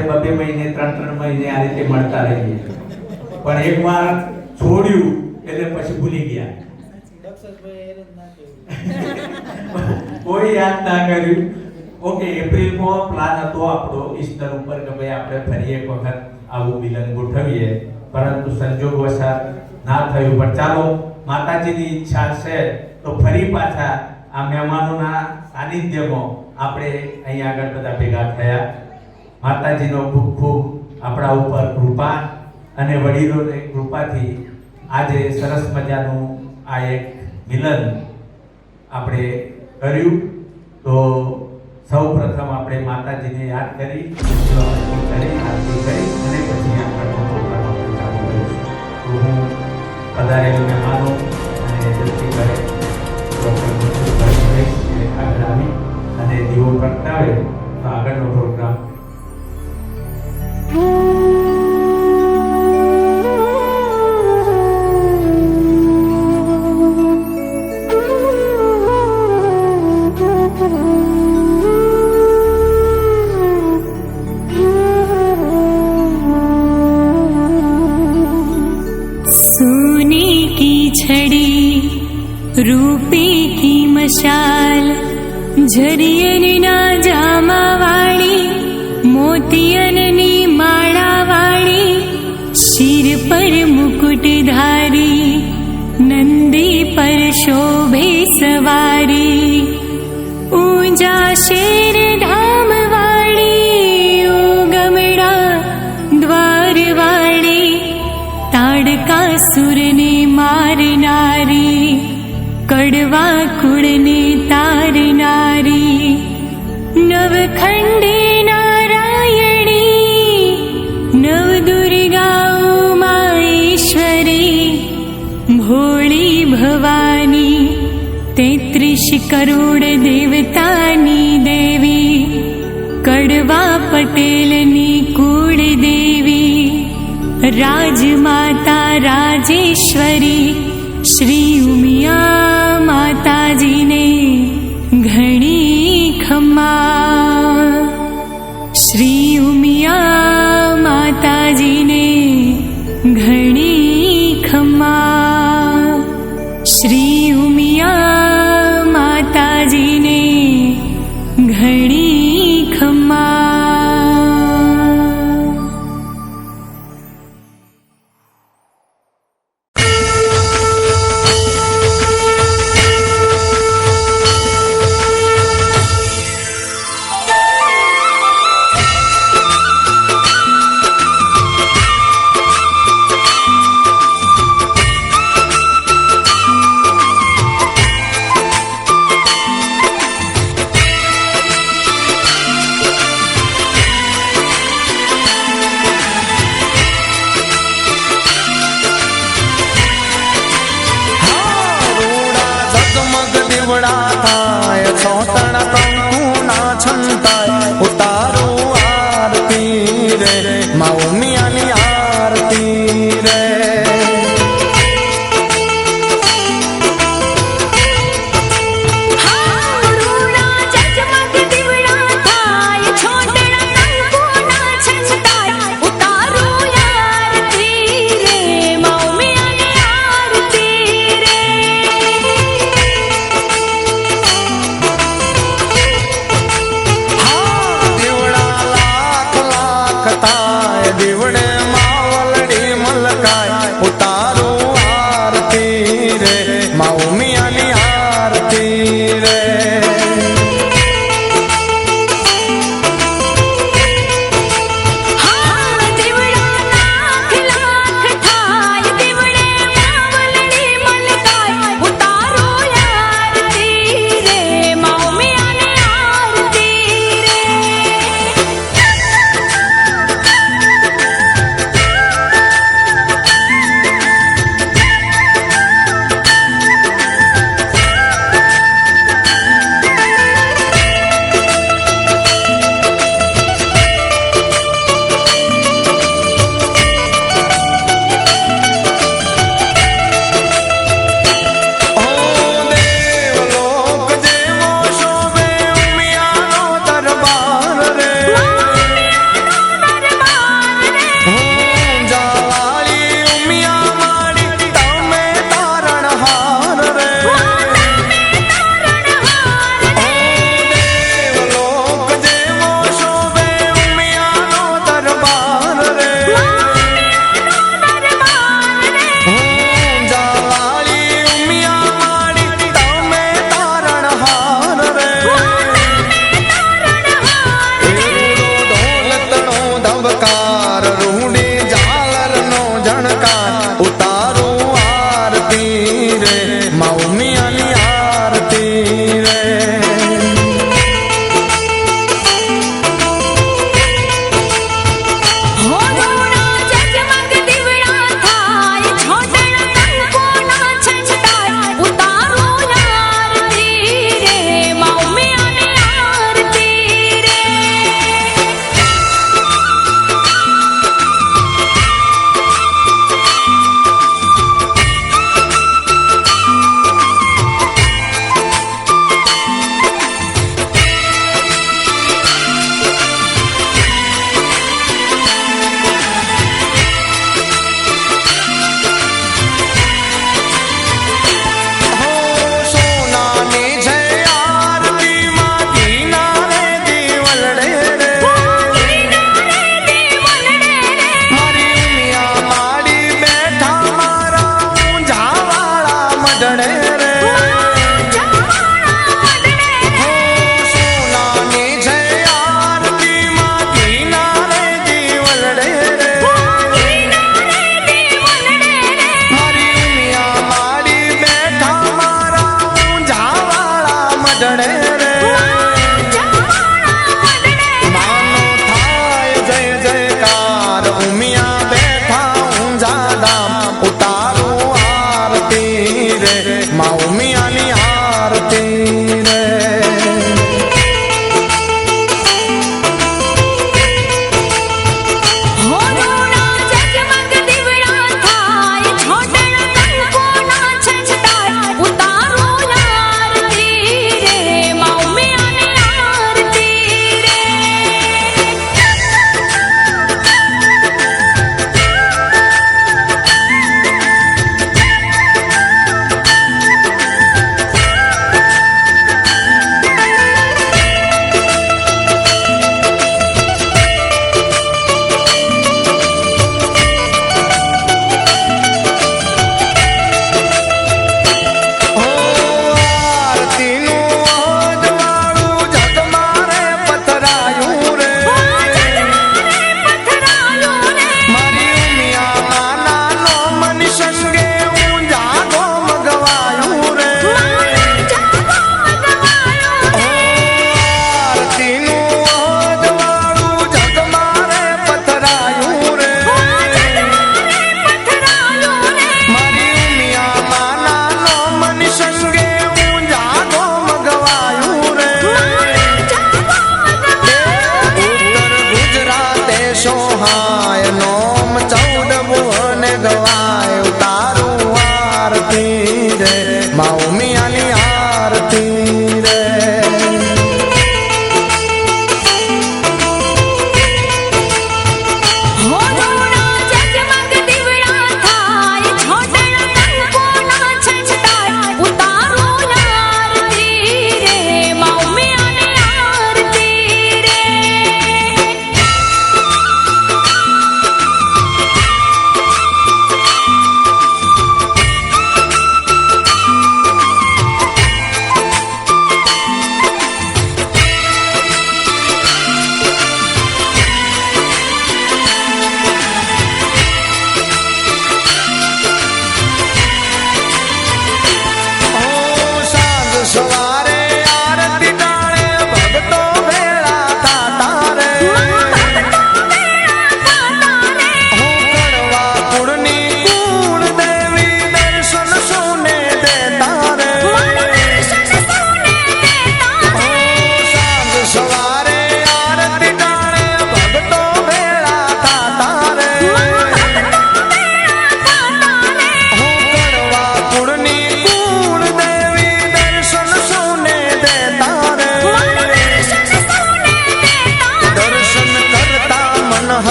આપણે 2 મહિને 3 મહિને આ રીતે મળતા રહીએ, પણ એકવાર છોડ્યું એટલે પછી ભૂલી ગયા, કોઈ યાદ ના કર્યું. ઓકે, એપ્રિલમાં પ્લાન હતો આપણો ઈસ્ટર ઉપર કે ભાઈ આપણે ફરી એક વખત આવું મિલન ગોઠવીએ, પરંતુ સંજોગવશાત ના થયું. પણ ચાલો, માતાજીની ઈચ્છા છે તો ફરી પાછા આ મહેમાનોના સાનિધ્યમાં આપણે અહીં આગળ બધા ભેગા થયા. માતાજીનો ખૂબ ખૂબ આપણા ઉપર કૃપા અને વડીલોની કૃપાથી આજે સરસ મજાનું આ એક મિલન આપણે કર્યું. તો સૌ પ્રથમ આપણે માતાજીને યાદ કરી આરતી કરી અને પછી આગળનો પ્રોગ્રામ આપણે ચાલુ કરીશું. તો હું પધારેલા મહેમાનો અને જલ્દી કરે આગળ આવી અને દીવો પ્રગટાવે તો આગળનો પ્રોગ્રામ रूपी की मशाल झरियनना जामा वाली मोतियननी माळा वाली शिर पर मुकुट धारी नंदी पर शोभे सवारी ऊंचा शेर धाम वाली उगमड़ा द्वार वाली ताड़का सुर ने मारनारी कड़वा कुड़ने तारनारी नवखंडे नारायणी नव दुर्गा उमाईश्वरी भोली भवानी 33 करोड़ देवतानी देवी कड़वा पटेलनी कुल देवी राजमाता राजेश्वरी श्री उमिया माताजी ने घणी खम्मा श्री उमिया माताजी ने घणी खम्मा श्री उमिया माताजी ने घणी खम्मा.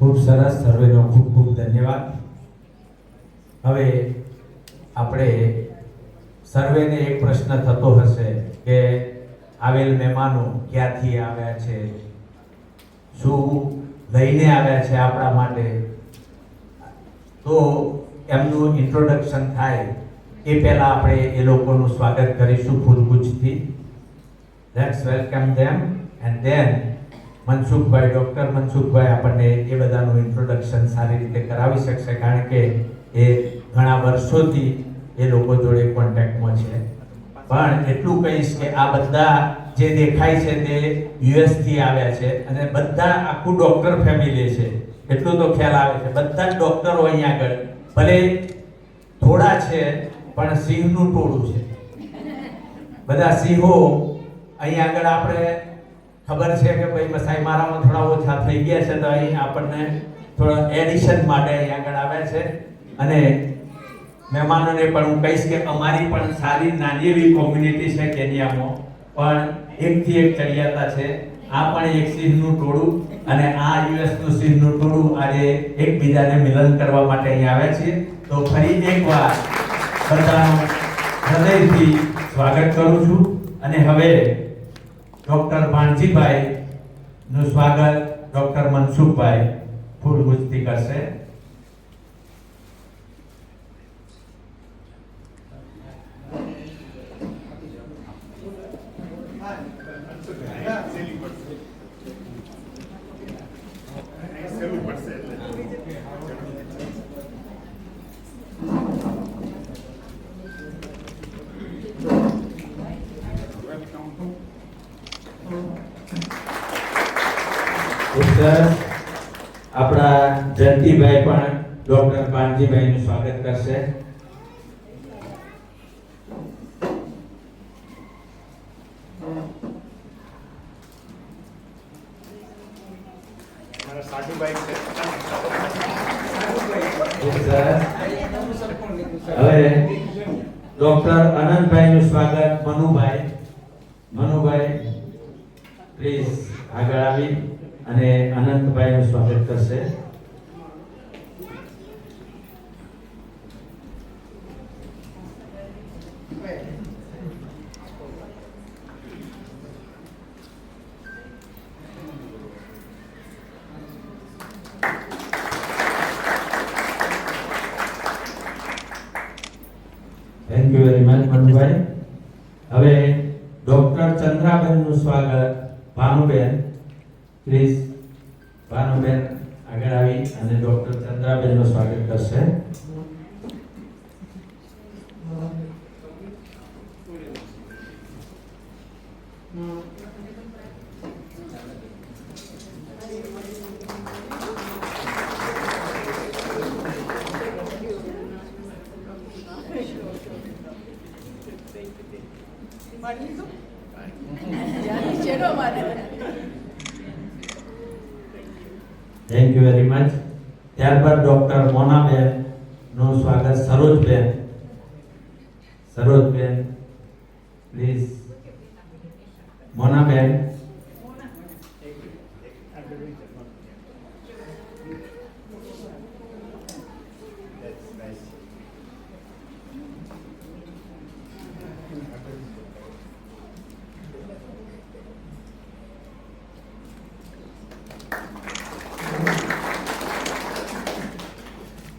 ખૂબ સરસ, સર્વેનો ખૂબ ખૂબ ધન્યવાદ. હવે આપણે સર્વેને એક પ્રશ્ન થતો હશે કે આવેલ મહેમાનો ક્યાંથી આવ્યા છે, શું લઈને આવ્યા છે આપણા માટે, તો એમનું ઇન્ટ્રોડક્શન થાય એ પહેલા આપણે એ લોકોનું સ્વાગત કરીશું ફૂલગુચ્છથી. Let's welcome them and then Mansukhbhai, doctor Mansukhbhai આપણને એ બધાનું ઇન્ટ્રોડક્શન સારી રીતે કરાવી શકશે, કારણ કે એ ઘણા વર્ષોથી એ લોકો જોડે કોન્ટેક્ટમાં છે. પણ એટલું કહીશ કે આ બધા જે દેખાય છે તે US થી આવ્યા છે અને બધા આખું ડૉક્ટર ફેમિલી છે, એટલું તો ખ્યાલ આવે છે. બધા જ ડૉક્ટરો અહીંયા આગળ, ભલે થોડા છે પણ સિંહનું ટોળું છે. બધા સિંહો અહીંયા આગળ આપણે ખબર છે કે ભાઈ મસાઈ મારામાં થોડા ઓછા થઈ ગયા છે, તો અહીં આપણને થોડા એડિશન માટે અહીંયા આગળ આવ્યા છે. અને મહેમાનોને પણ હું કહીશ કે અમારી પણ સારી નાની એવી કોમ્યુનિટી છે કેન્યામાં, પણ એકથી એક ચડિયાતા છે. આ પણ એક સિંહનું ટોળું અને આ યુએસનું સિંહનું ટોળું આજે એકબીજાને મિલન કરવા માટે અહીં આવ્યા છે. તો ફરી એકવાર બધાનું હૃદયથી સ્વાગત કરું છું. અને હવે ડૉક્ટર ભાણજીભાઈ નું સ્વાગત ડૉક્ટર મનસુખભાઈ ફૂલગુચ્છથી કરશે. આપણા જયંતિભાઈ પણ ડૉક્ટર ભાણજીભાઈ નું સ્વાગત કરશે. હવે ડૉક્ટર અનંતભાઈ નું સ્વાગત મનુભાઈ પ્લીઝ આગળ આવી અને અનંતભાઈ નું સ્વાગત કરશે. Thank you very much Manubhai. હવે ડૉક્ટર ચંદ્રાબેન નું સ્વાગત ભાનુબેન, પ્લીઝ ભાનુબેન આગળ આવી અને ડૉક્ટર ચંદ્રાબેન નું સ્વાગત કરશે. Thank you very much. ત્યારબાદ ડૉક્ટર મોનાબેન નું સ્વાગત સરોજબેન પ્લીઝ. મોનાબેન.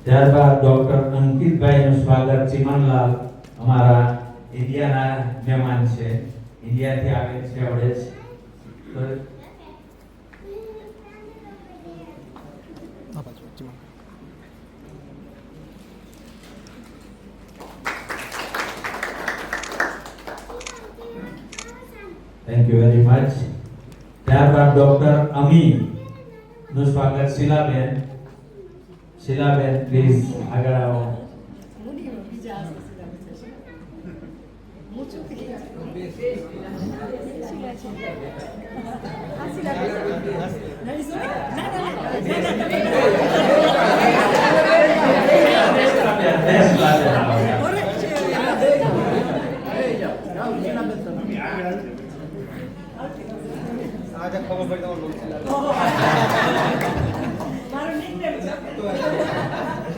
ત્યારબાદ ડૉક્ટર અંકિતભાઈ નું સ્વાગત ચીમનલાલ, અમારા ઇન્ડિયાના મહેમાન છે, ઇન્ડિયાથી આવે છે આવડે છે. Thank you very much. ત્યારબાદ ડૉક્ટર અમી નું સ્વાગત શીલાબેન પ્લીઝ આગળ આવો.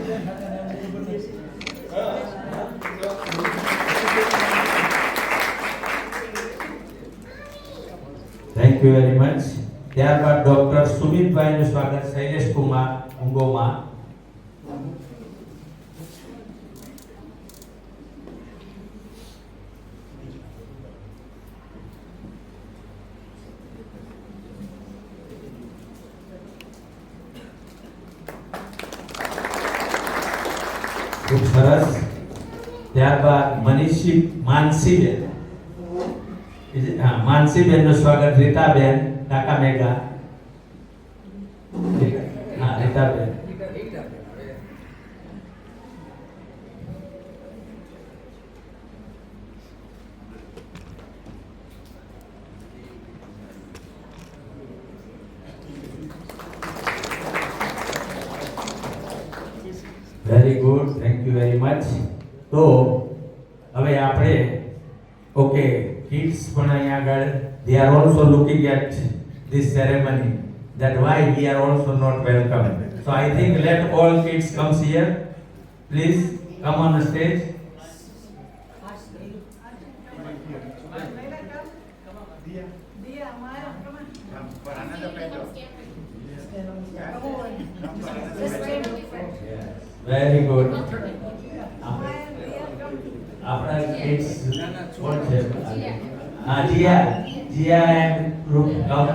Thank you very much. ત્યારબાદ ડોક્ટર સુમિતભાઈનું સ્વાગત શૈલેષ કુમાર ઉંગોમાં. ખૂબ સરસ. ત્યારબાદ માનસીબેન, માનસીબેનનું સ્વાગત રીતાબેન કાકામેગા. હા, Ritaben. Very good, thank you very much. તો હવે આપણે ઓકે કિડ્સ પણ અહીંયા આગળ they are also looking at this ceremony, that why we are also not welcome. So I think let all kids come here, please come on the stage. Very good. આપણા kids કોણ છે? હા, Jiya and રૂપ કમ.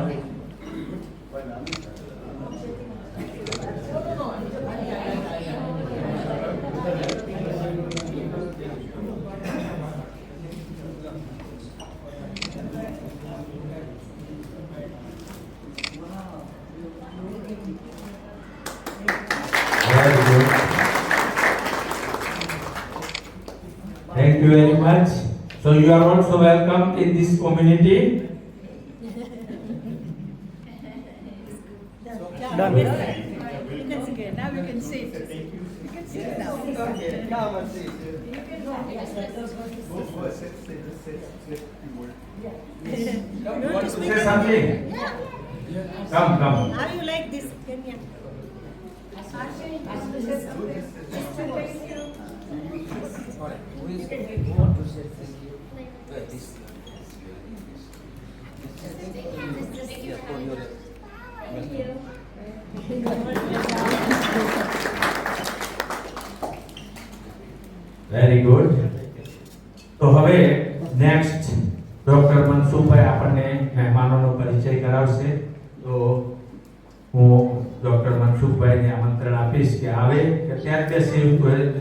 Very good. Thank you very much. So you are also welcome in this community. Done. You can sit here. Now you can sit. You can sit now. Okay, come and sit. You want to speak? Say something. Come. How you like this, Kenya? Very good. તો હવે next doctor Mansukhbhai આપણને મહેમાનોનો પરિચય કરાવશે. તો હું doctor મનસુખભાઈને આમંત્રણ આપીશ કે આવે કે ત્યાં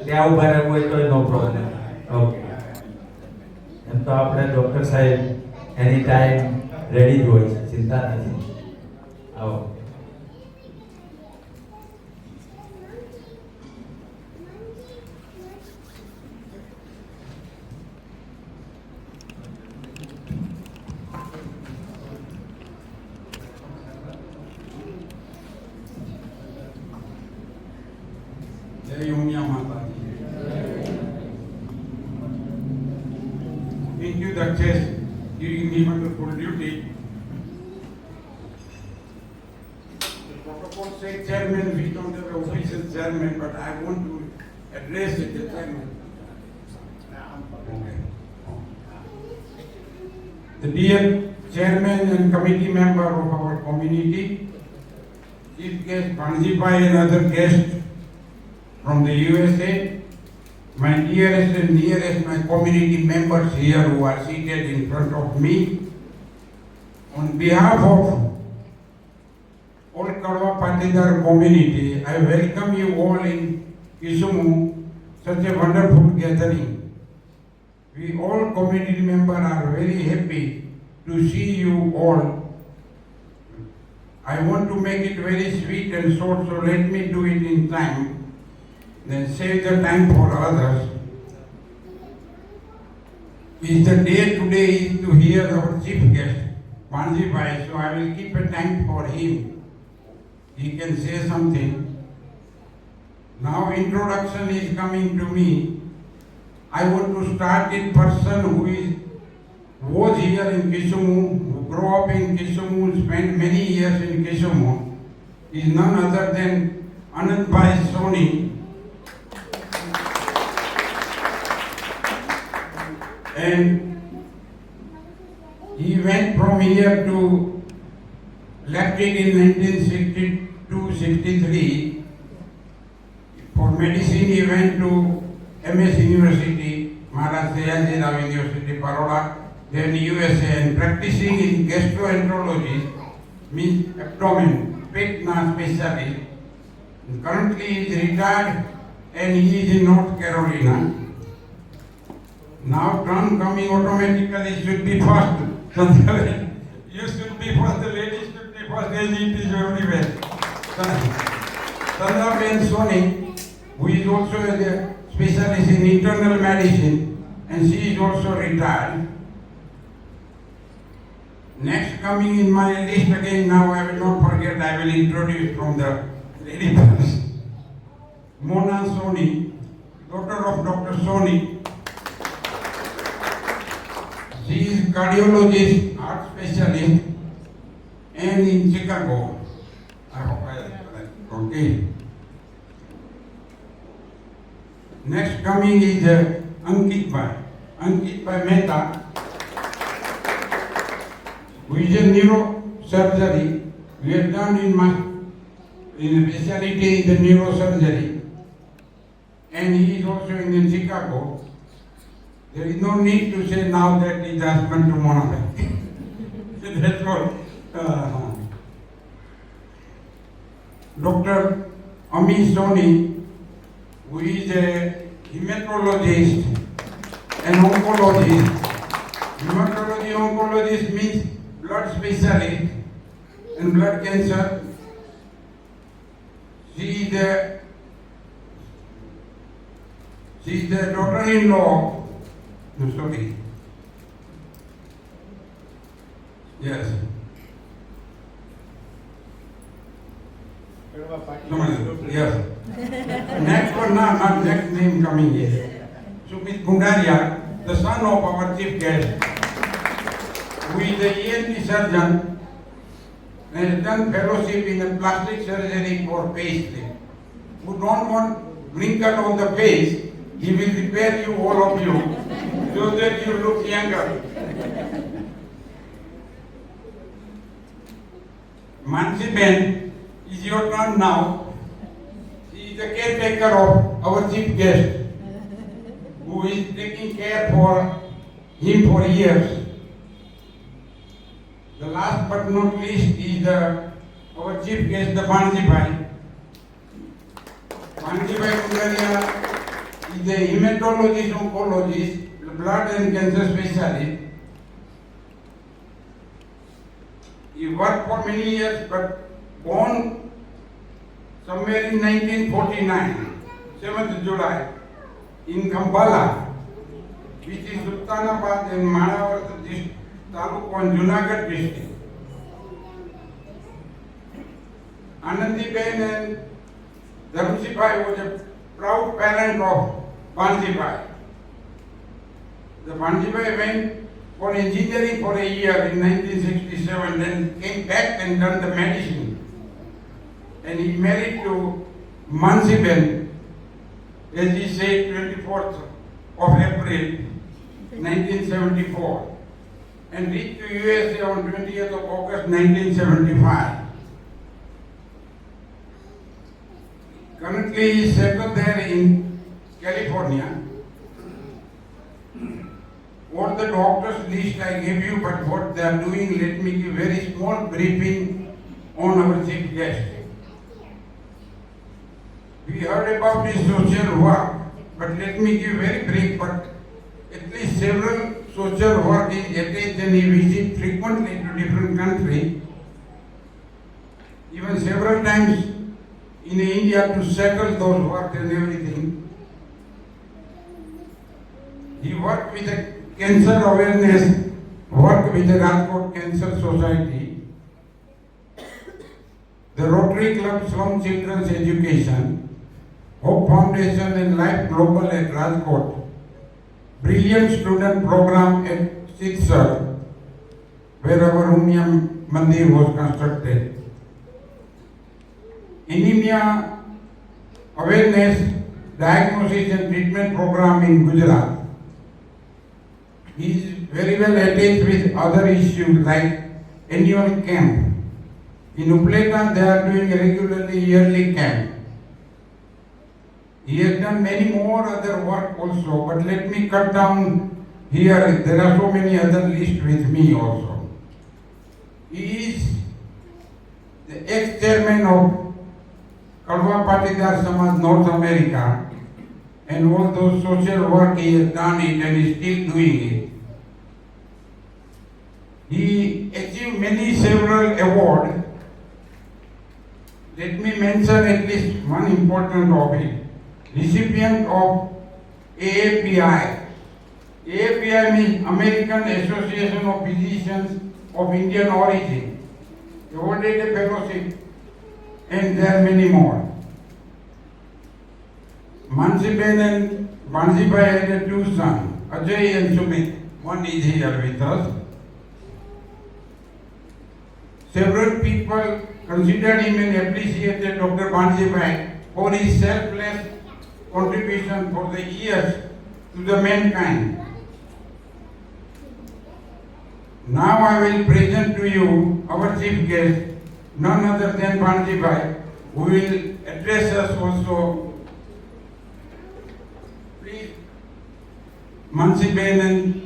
ત્યાં ઉભા રહેવું હોય તો નો પ્રોબ્લેમ. ઓકે, એમ તો આપણે ડોક્ટર સાહેબ એની ટાઈમ રેડી જ હોય છે, ચિંતા નથી. આવો. જય ઉમિયા માતાજી. Thank you, Duchess, giving me wonderful duty. The protocol says chairman, we don't have an official chairman, but I want to address the chairman. Okay. The dear chairman and committee member of our community, chief guest Banjibai and other guests from the USA, my dearest and nearest my community members here who are seated in front of me, on behalf of all Kadwa Patidar community, I welcome you all in Kisumu, such a wonderful gathering. We all community members are very happy to see you all. I want to make it very sweet and short, so let me do it in time. Then save the time for others. Is the day today is to hear our chief guest, Panji Bhai, so I will keep a time for him. He can say something. Now introduction is coming to me. I want to start with person who was here in Kisumu, who grew up in Kisumu, spent many years in Kisumu, is none other than Anand Bhai Soni. and he went from here to left it in 1962-63. For medicine, he went to MS University, Maharaj Sayaji Rao University, Baroda, then USA, and practicing in gastroenterology, means abdomen, pet specialist. Currently, he is retired and he is in North Carolina. Now, turn coming automatically should be first. You should be first, the ladies should be first, as it is everywhere. Sandraben Soni, who is also a specialist in internal medicine, and she is also retired. Next coming in my list again, now I will not forget, I will introduce from the lady first. Mona Soni, daughter of Dr. Soni. She is cardiologist, heart specialist, and in Chicago. I hope I okay. Next coming is Ankit Bhai Mehta, who is a neurosurgery. We have done in specialty in the neurosurgery, and he is also in Chicago. There is no need to say now that he is husband to Mona Bhai. That's all. Dr. Ami Soni, who is a hematologist and oncologist. Hematology oncologist means blood specialist and blood cancer. She is the daughter-in-law. No, sorry. Yes. Yes. Next one, not next name coming here. Sumit Gundaria, the son of our chief guest, who is a ENT surgeon and has done fellowship in a plastic surgery for facelift. Who don't want wrinkle on the face, he will repair you, all of you, so that you look younger. Mansi Ben, is your turn now. She is the caretaker of our chief guest, who is taking care for him for years. The last but not least is our chief guest, the Banji Bhai. Banji Bhai Kundaria is a hematologist, oncologist, blood and cancer specialist. He worked for many years, but born somewhere in 1949, 7th July, in Kampala, which is Sultanabad and Manavar Taluk on Junagadh district. Anandiben and Dharmsi Bhai was a proud parent of Banji Bhai. The Banji Bhai went for engineering for a year in 1967, then came back and done the medicine. And he married to Mansiben, as he said, 24th of April 1974, and reached to USA on 20th of August 1975. Currently, he is settled there in California. What the doctor's list I gave you, but what they are doing, let me give very small briefing on our chief guest. We heard about his social work, but let me give very brief, but at least several social work is attached and he visits frequently to different countries, even several times in India to settle those work and everything. He worked with a cancer awareness, worked with the Rajkot Cancer Society, the Rotary Club Slum Children's Education, Hope Foundation and Life Global at Rajkot, Brilliant Student Program at Sidsar, where our Umya Mandir was constructed. Anemia Awareness, Diagnosis and Treatment Program in Gujarat. he is very well attached with other issues like annual camp. In Uplekan, they are doing regularly yearly camp. He has done many more other work also, but let me cut down here. There are so many other lists with me also. He is the ex-chairman of Kalwa Patidar Samaj North America, and all those social work he has done it and is still doing it. He achieved several awards. Let me mention at least one important of it. Recipient of AAPI. AAPI means American Association of Physicians of Indian Origin. Awarded a fellowship, and there are many more. Mansiben and Bansibai had two sons, Ajay and Sumit. One is here with us. Several people considered him and appreciated Dr. Bansibai for his selfless contribution for the years to the mankind. Now I will present to you our chief guest, none other than Bansibai, who will address us also. Please, Mansiben,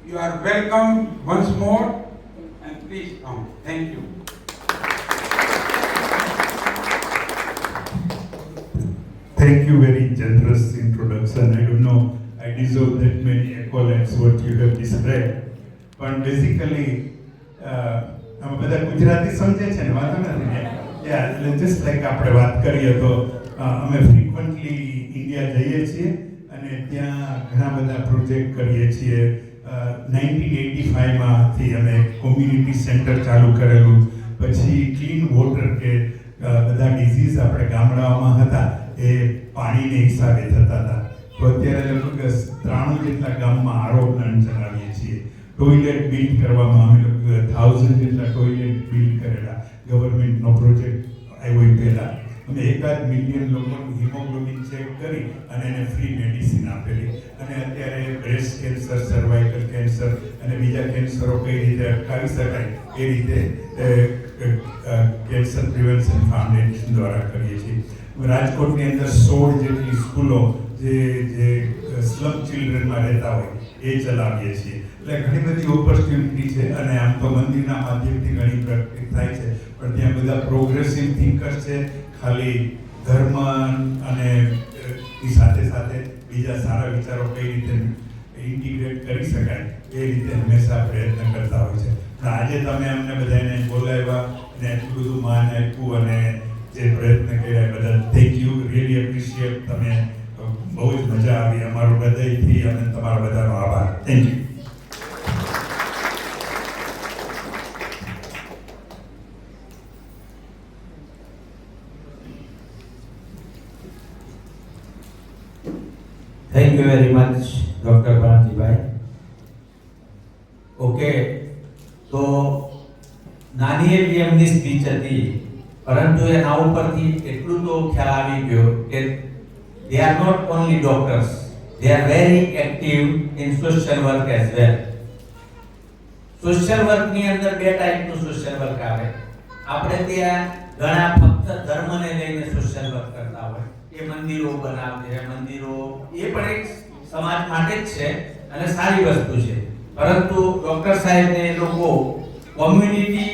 you are welcome once more, and please come. Thank you. Thank you, very generous introduction. I don't know, I deserve that many accolades what you have described. પણ basically અમે બધા ગુજરાતી સમજે છે ને, વાંધો નથી ને? યા એટલે જસ્ટ લાઈક આપણે વાત કરીએ તો અમે ફ્રીક્વન્ટલી ઇન્ડિયા જઈએ છીએ અને ત્યાં ઘણા બધા પ્રોજેક્ટ કરીએ છીએ. 1985માંથી અમે કોમ્યુનિટી સેન્ટર ચાલુ કરેલું, પછી ક્લીન વોટર કે બધા ડિઝીઝ આપણે ગામડાઓમાં હતા એ પાણીને હિસાબે થતા હતા, તો અત્યારે લગભગ 93 જેટલા ગામમાં આરો પ્લાન્ટ ચલાવીએ છીએ. ટોયલેટ બિલ્ડ કરવામાં અમે લોકો 1000 જેટલા ટોયલેટ બિલ્ડ કરેલા. ગવર્મેન્ટનો પ્રોજેક્ટ આવ્યો એ પહેલાં અમે 1 મિલિયન લોકોનું હિમોગ્લોબિન ચેક કરી અને એને ફ્રી મેડિસિન આપેલી. અને અત્યારે બ્રેસ્ટ કેન્સર, સર્વાઇકલ કેન્સર અને બીજા કેન્સરો કઈ રીતે અટકાવી શકાય એ રીતે કેન્સર પ્રિવેન્શન ફાઉન્ડેશન દ્વારા કરીએ છીએ. રાજકોટની અંદર 16 જેટલી સ્કૂલો જે સ્લમ ચિલ્ડ્રનમાં રહેતા હોય એ ચલાવીએ છીએ. એટલે ઘણી બધી ઓપોર્ચ્યુનિટી છે અને આમ તો મંદિરના માધ્યમથી ઘણી પ્રેક્ટિસ થાય છે, પણ ત્યાં બધા પ્રોગ્રેસિવ થિંકર્સ છે. ખાલી ધર્મ અને ની સાથે સાથે બીજા સારા વિચારો કઈ રીતે ઇન્ટિગ્રેટ કરી શકાય એ રીતે હંમેશા પ્રયત્ન કરતા હોય છે. પણ આજે તમે અમને બધાને બોલાવ્યા અને એટલું બધું માન આપ્યું અને જે પ્રયત્ન કર્યા બધા થેન્ક યુ, રિયલી એપ્રિશિએટ. તમે બહુ જ મજા આવી, અમારું હૃદયથી અને તમારા બધાનો આભાર. Thank you. Thank you very much, Dr. Bansibai. Okay, તો નાની એવી એમની સ્પીચ હતી, પરંતુ એના ઉપરથી એટલું તો ખ્યાલ આવી ગયો કે they are not only doctors, they are very active in social work as well. Social work ની અંદર બે ટાઈપનું સોશિયલ વર્ક આવે. આપણે ત્યાં ઘણા ફક્ત ધર્મને લઈને સોશિયલ વર્ક કરતા હોય, એ મંદિરો બનાવે, મંદિરો એ પણ એક સમાજ માટે જ છે અને સારી વસ્તુ છે. પરંતુ ડોક્ટર સાહેબને એ લોકો કોમ્યુનિટી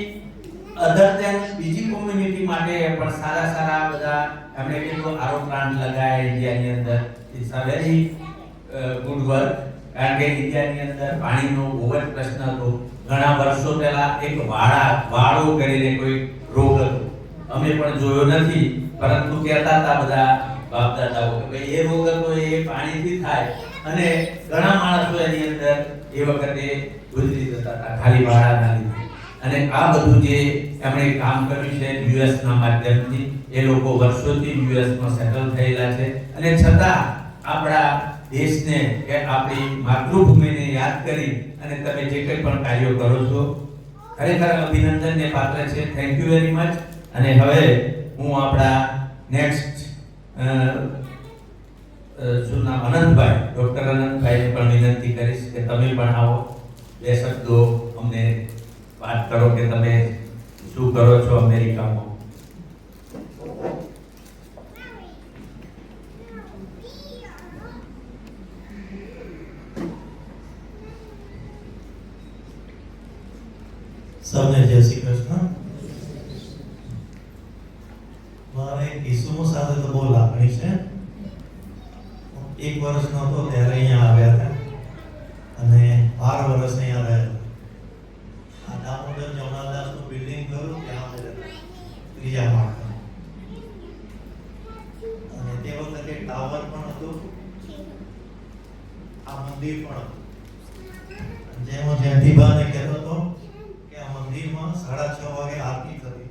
અધર ધેન બીજી કોમ્યુનિટી માટે પણ સારા બધા એમણે કેટલો આરો પ્લાન્ટ લગાયા ઇન્ડિયાની અંદર. It's a very good work, કારણ કે ઇન્ડિયાની અંદર પાણીનો બહુ જ પ્રશ્ન હતો. ઘણા વર્ષો પહેલા એક વાળો કરીને કોઈ રોગ હતો, અમે પણ જોયો નથી, પરંતુ કહેતા હતા બધા બાપ દાદાઓ કે ભાઈ એ રોગ હતો એ પાણીથી થાય, અને ઘણા માણસો એની અંદર એ વખતે ગુજરી જતા હતા ખાલી વાળાના લીધે. અને આ બધું જે એમણે કામ કર્યું છે યુએસના માધ્યમથી, એ લોકો વર્ષોથી યુએસમાં સેટલ થયેલા છે, અને છતાં આપણા દેશને કે આપણી માતૃભૂમિને યાદ કરી અને તમે જે કંઈ પણ કાર્યો કરો છો ખરેખર અભિનંદનને પાત્ર છે. Thank you very much. અને હવે હું આપણા નેક્સ્ટ શું નામ અનંતભાઈ, ડૉક્ટર અનંતભાઈને પણ વિનંતી કરીશ કે તમે પણ આવો, બે શબ્દો અમને વાત કરો કે તમે શું કરો છો અમેરિકામાં. સૌને જય શ્રી કૃષ્ણ. મારે ઈસુમો સાથે તો બહુ લાગણી છે. 1 વર્ષનો હતો ત્યારે અહીંયા આવ્યા હતા અને 12 વર્ષ અહીંયા રહ્યા. આ દામોદર જમનાદાસનું બિલ્ડિંગ કર્યું ત્યાં અમે રહેતા, 3જા માળમાં. અને તે વખતે ટાવર પણ હતું, આ મંદિર પણ હતું. જેમ હું જયંતિભાઈને કહેતો હતો કે આ મંદિરમાં 6:30 વાગે આરતી થતી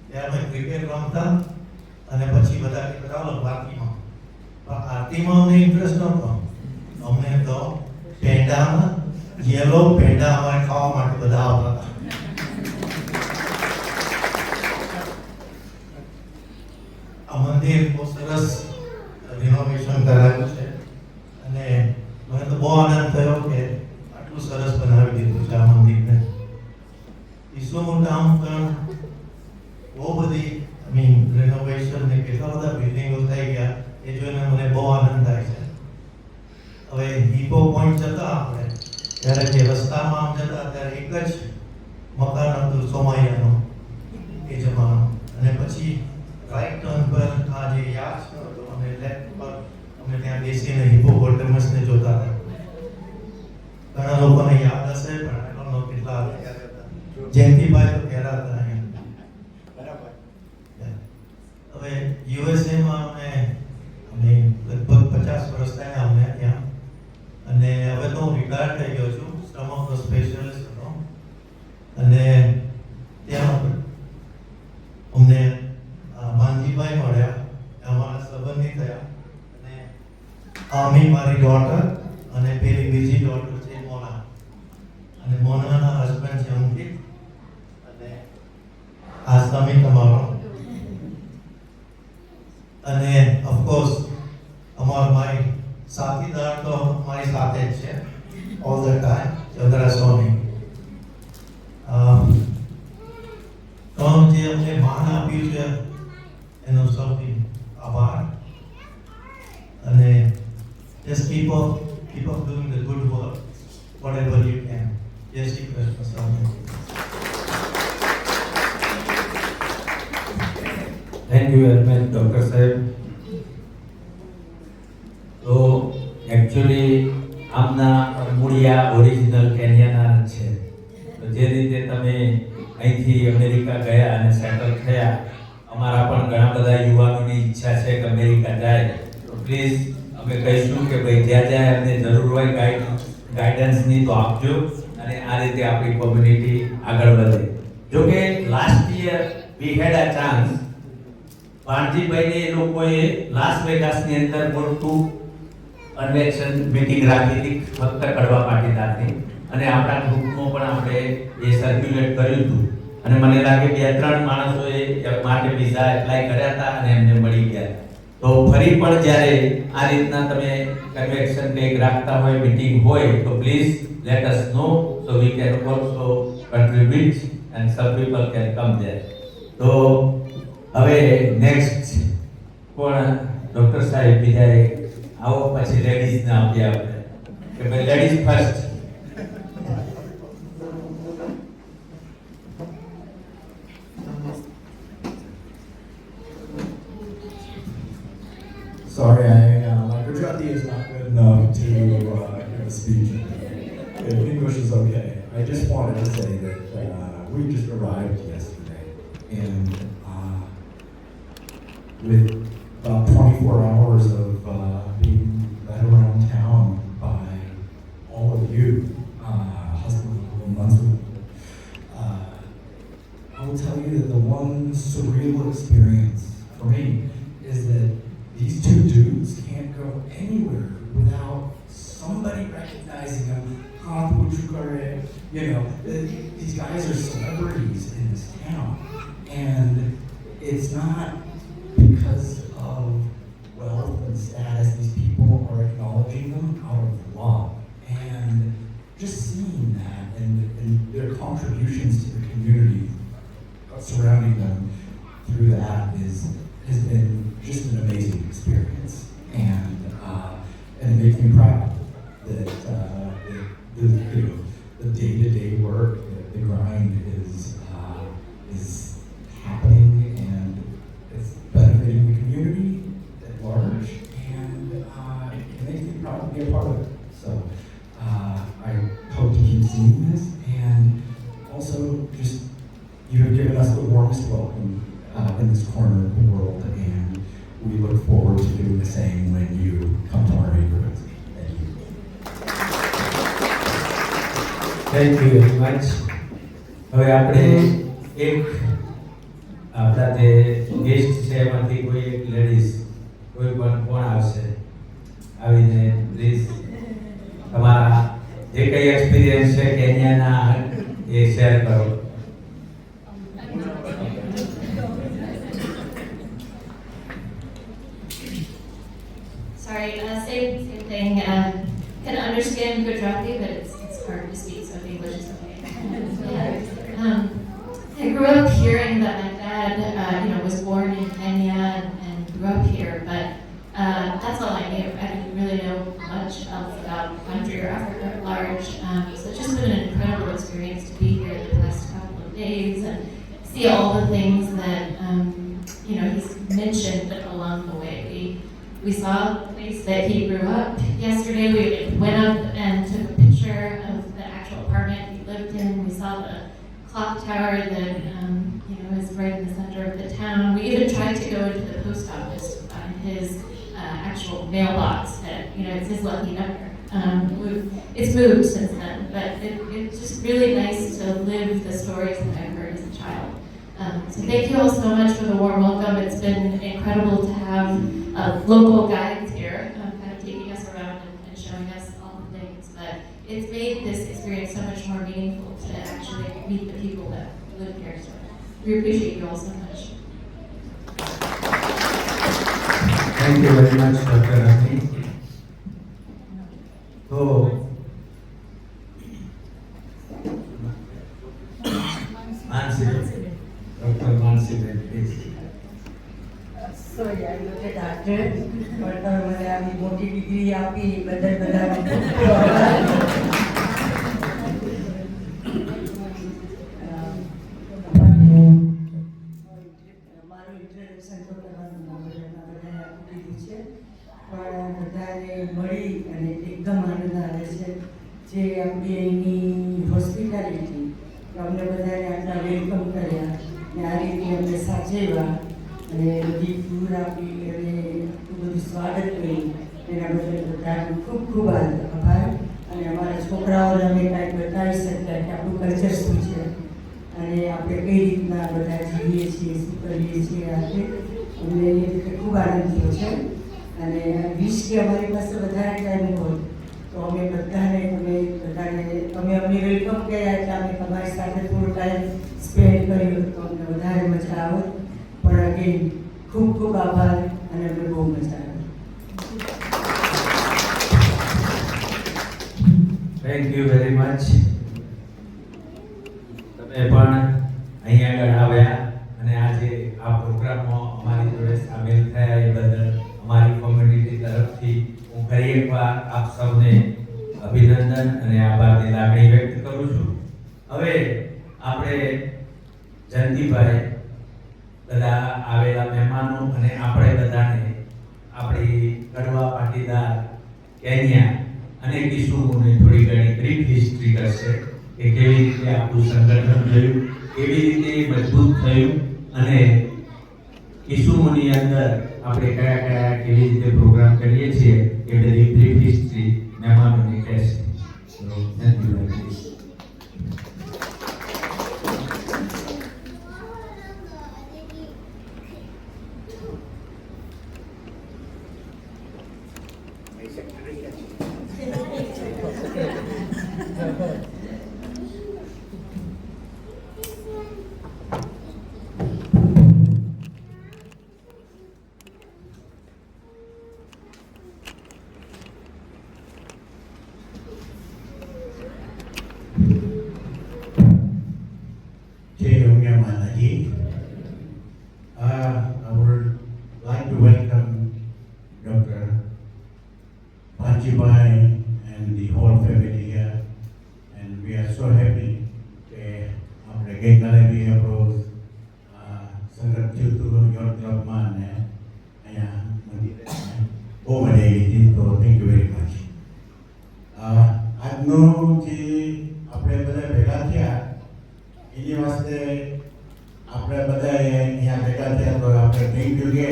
ત્યારે અમે ક્રિકેટ રમતા અને પછી બધા કે ચાલો આરતીમાં. પણ આરતીમાં અમને ઇન્ટરેસ્ટ નહોતો. અમને તો પેંડામાં યેલો પેંડા અમારે ખાવા માટે બધા આવતા હતા. આ મંદિર બહુ સરસ રિનોવેશન કરાયું છે અને મને તો બહુ આનંદ થયો કે આટલું સરસ બનાવી દીધું છે આ મંદિરને. ઈસુમોટામ પણ બહુ બધી રેનોવેશન ને કેટલા બધા બિલ્ડિંગો થઈ ગયા એ જોઈને મને બહુ આનંદ થાય છે. હવે હિપો પોઈન્ટ જતા આપણે ત્યારે જે રસ્તામાં આમ જતા ત્યારે એક જ મકાન હતું સોમાયાનું એ જમાનો, અને પછી રાઈટ ટર્ન પર આ જે યાચ હતો અને લેફ્ટ પર અમે ત્યાં બેસીને હિપોપોટેમસને જોતા હતા. ઘણા લોકોને યાદ હશે પણ આઈ ડોન્ટ નો કેટલા હતા. જયંતિભાઈ તો કહેતા હતા અહીંયા. બરાબર. હવે યુએસએમાં અમે લગભગ 50 વર્ષ થયા અમને ત્યાં, અને હવે તો હું રિટાયર થઈ ગયો છું, સ્ટમકનો સ્પેશિયલિસ્ટ હતો. અને ત્યાં અમને માનજીભાઈ મળ્યા, અમારા સંબંધી થયા. અને આમી મારી ડોટર અને પેલી બીજી ડોટર છે મોના, અને મોનાના હસબન્ડ છે અંકિત, અને આ સ્વામી તમારો. અને ઓફકોર્સ મારી સાથીદાર તો મારી સાથે જ છે ઓલ ધ ટાઈમ, ચંદ્રા સ્વામી. તો જે અમને માન આપ્યું છે એનો સૌથી આભાર. અને just keep up doing the good work whatever you can. જય Shri Krishna Swami. Thank you very much doctor સાહેબ. તો એકચ્યુઅલી આમના મૂળિયા ઓરિજિનલ કેન્યાના છે. તો જે રીતે તમે અહીંથી અમેરિકા ગયા અને સેટલ થયા, અમારા પણ ઘણા બધા યુવાનોની ઈચ્છા છે કે અમેરિકા જાય. તો પ્લીઝ અમે કહીશું કે ભાઈ જ્યાં જ્યાં એમને જરૂર હોય ગાઈડન્સની તો આપજો, અને આ રીતે આપણી કોમ્યુનિટી આગળ વધે. જોકે last year we had a chance, વાણજીભાઈને એ લોકોએ લાસ વેગાસની અંદર મોટું કન્વેન્શન મીટિંગ રાખી હતી ફક્ત કડવા પાટીદારની, અને આપણા ગ્રુપમાં પણ આપણે એ સર્ક્યુલેટ કર્યું હતું. અને મને લાગે 2-3 માણસોએ માટે વિઝા એપ્લાય કર્યા હતા અને એમને મળી ગયા. તો ફરી પણ જ્યારે આ રીતના તમે કન્વેન્શન કંઈક રાખતા હોય, મીટિંગ હોય, તો please let us know so we can also contribute and some people can come there. તો હવે નેક્સ્ટ કોણ ડૉક્ટર સાહેબ બીજા આવો, પછી લેડીઝને આપીએ આપણે કે ભાઈ ladies first. Sorry, my Gujarati is not good enough to give a speech. If English is okay. I just wanted to say that we just arrived yesterday, and with about 24 hours of being led around town by all of you, husband and husband, I will tell you that the one surreal experience for me is that these two dudes can't go anywhere without somebody recognizing them. You know, these guys are celebrities in this town, and it's not because of wealth and status. These people contributions to the community surrounding them through that has been just an amazing experience, and it makes me proud that the day-to-day work, the grind is happening, and it's benefiting the community at large, and it makes me proud to be a part of it. So I hope to keep seeing this, and also just you have given us the warmest welcome in this corner of the world, and we look forward to doing the same when you come to our neighborhoods. Thank you. Thank you very much. હવે આપણે એક આપણા જે guest છે એમાંથી કોઈ એક ladies કોઈ પણ કોણ આવશે આવીને પ્લીઝ તમારા જે કંઈ એક્સપિરિયન્સ છે કેન્યાના એ શેર કરો. Sorry, same thing. Can understand Gujarati, but it's hard to speak, so English is okay. I grew up hearing that my dad, was born in Kenya and grew up here, but that's all I knew. I didn't really know much else about the country or Africa at large. So it's just been an incredible experience to be here the past couple of days and see all the things that he's mentioned along the way. We saw the place that he grew up. Yesterday we went up and took a picture of the actual apartment he lived in. We saw the clock tower that is right in the center of the town. We even tried to go into the post office to find his actual mailbox that, it's his lucky number. It's moved since then, but it's just really nice to live the stories that I heard as a child. So thank you all so much for the warm welcome. It's been incredible to have local guides here, kind of taking us around and showing us all the things. But it's made this experience so much more meaningful to actually meet the people that live here. So we appreciate you all so much. Thank you very much doctor Rami. તો Mansiben, doctor Mansiben please. Sorry, I'm not a doctor, but મને આવી મોટી degree આપી બદલ બધાનો ખૂબ ખૂબ આભાર. મારું ઇન્ટ્રોડક્શન તો કરવાનું બધાએ આપી દીધું છે, પણ બધાને મળી અને એકદમ આનંદ આવે છે જે આપણી અહીંની હોસ્પિટાલિટી, અમને બધાને આટલા વેલકમ કર્યા ને આ રીતે અમને સાચવ્યા અને બધી ટૂર આપી અને એટલું બધું સ્વાગત કર્યું એના બદલ બધાનો ખૂબ ખૂબ આભાર. અને અમારા છોકરાઓને અમે કાંઈક બતાવી શક્યા કે આપણું કલ્ચર શું છે અને આપણે કઈ રીતના બધા જીવીએ છીએ, શું કરીએ છીએ. આજે અમને એ રીતે ખૂબ આનંદ થયો છે અને વિશ કે અમારી પાસે વધારે ટાઈમ હોય તો અમે બધાને અમે વેલકમ કર્યા એટલે અમે તમારી સાથે થોડો ટાઈમ સ્પેન્ડ કર્યો તો અમને વધારે મજા આવે. પણ અગેન ખૂબ ખૂબ આભાર અને અમને બહુ મજા આવે. Thank you very much. તમે પણ અહીંયા આગળ આવ્યા અને આજે આ પ્રોગ્રામમાં અમારી જોડે સામેલ થયા એ બદલ અમારી કોમ્યુનિટી તરફથી હું ફરી એકવાર આપ સૌને અભિનંદન અને આભારની લાગણી વ્યક્ત કરું છું. હવે આપણે જયંતિભાઈ, બધા આવેલા મહેમાનો અને આપણે બધાને આપણી કડવા પાટીદાર કેન્યા અને કિસુમુની થોડી ઘણી બ્રીફ હિસ્ટ્રી કરશે કે કેવી રીતે આપણું સંગઠન થયું, કેવી રીતે મજબૂત થયું અને કિસુમુની અંદર આપણે કયા કયા કેવી રીતે પ્રોગ્રામ કરીએ છીએ એ બધી બ્રીફ હિસ્ટ્રી મહેમાનોને કહેશે. Thank you very much. બહુ મજા આવી હતી. તો થેન્ક યુ વેરી મચ. આજનો જે આપણે બધા ભેગા થયા એની વાસ્તે આપણે બધા અહીંયા ભેગા થયા તો આપણે થેન્ક યુ કે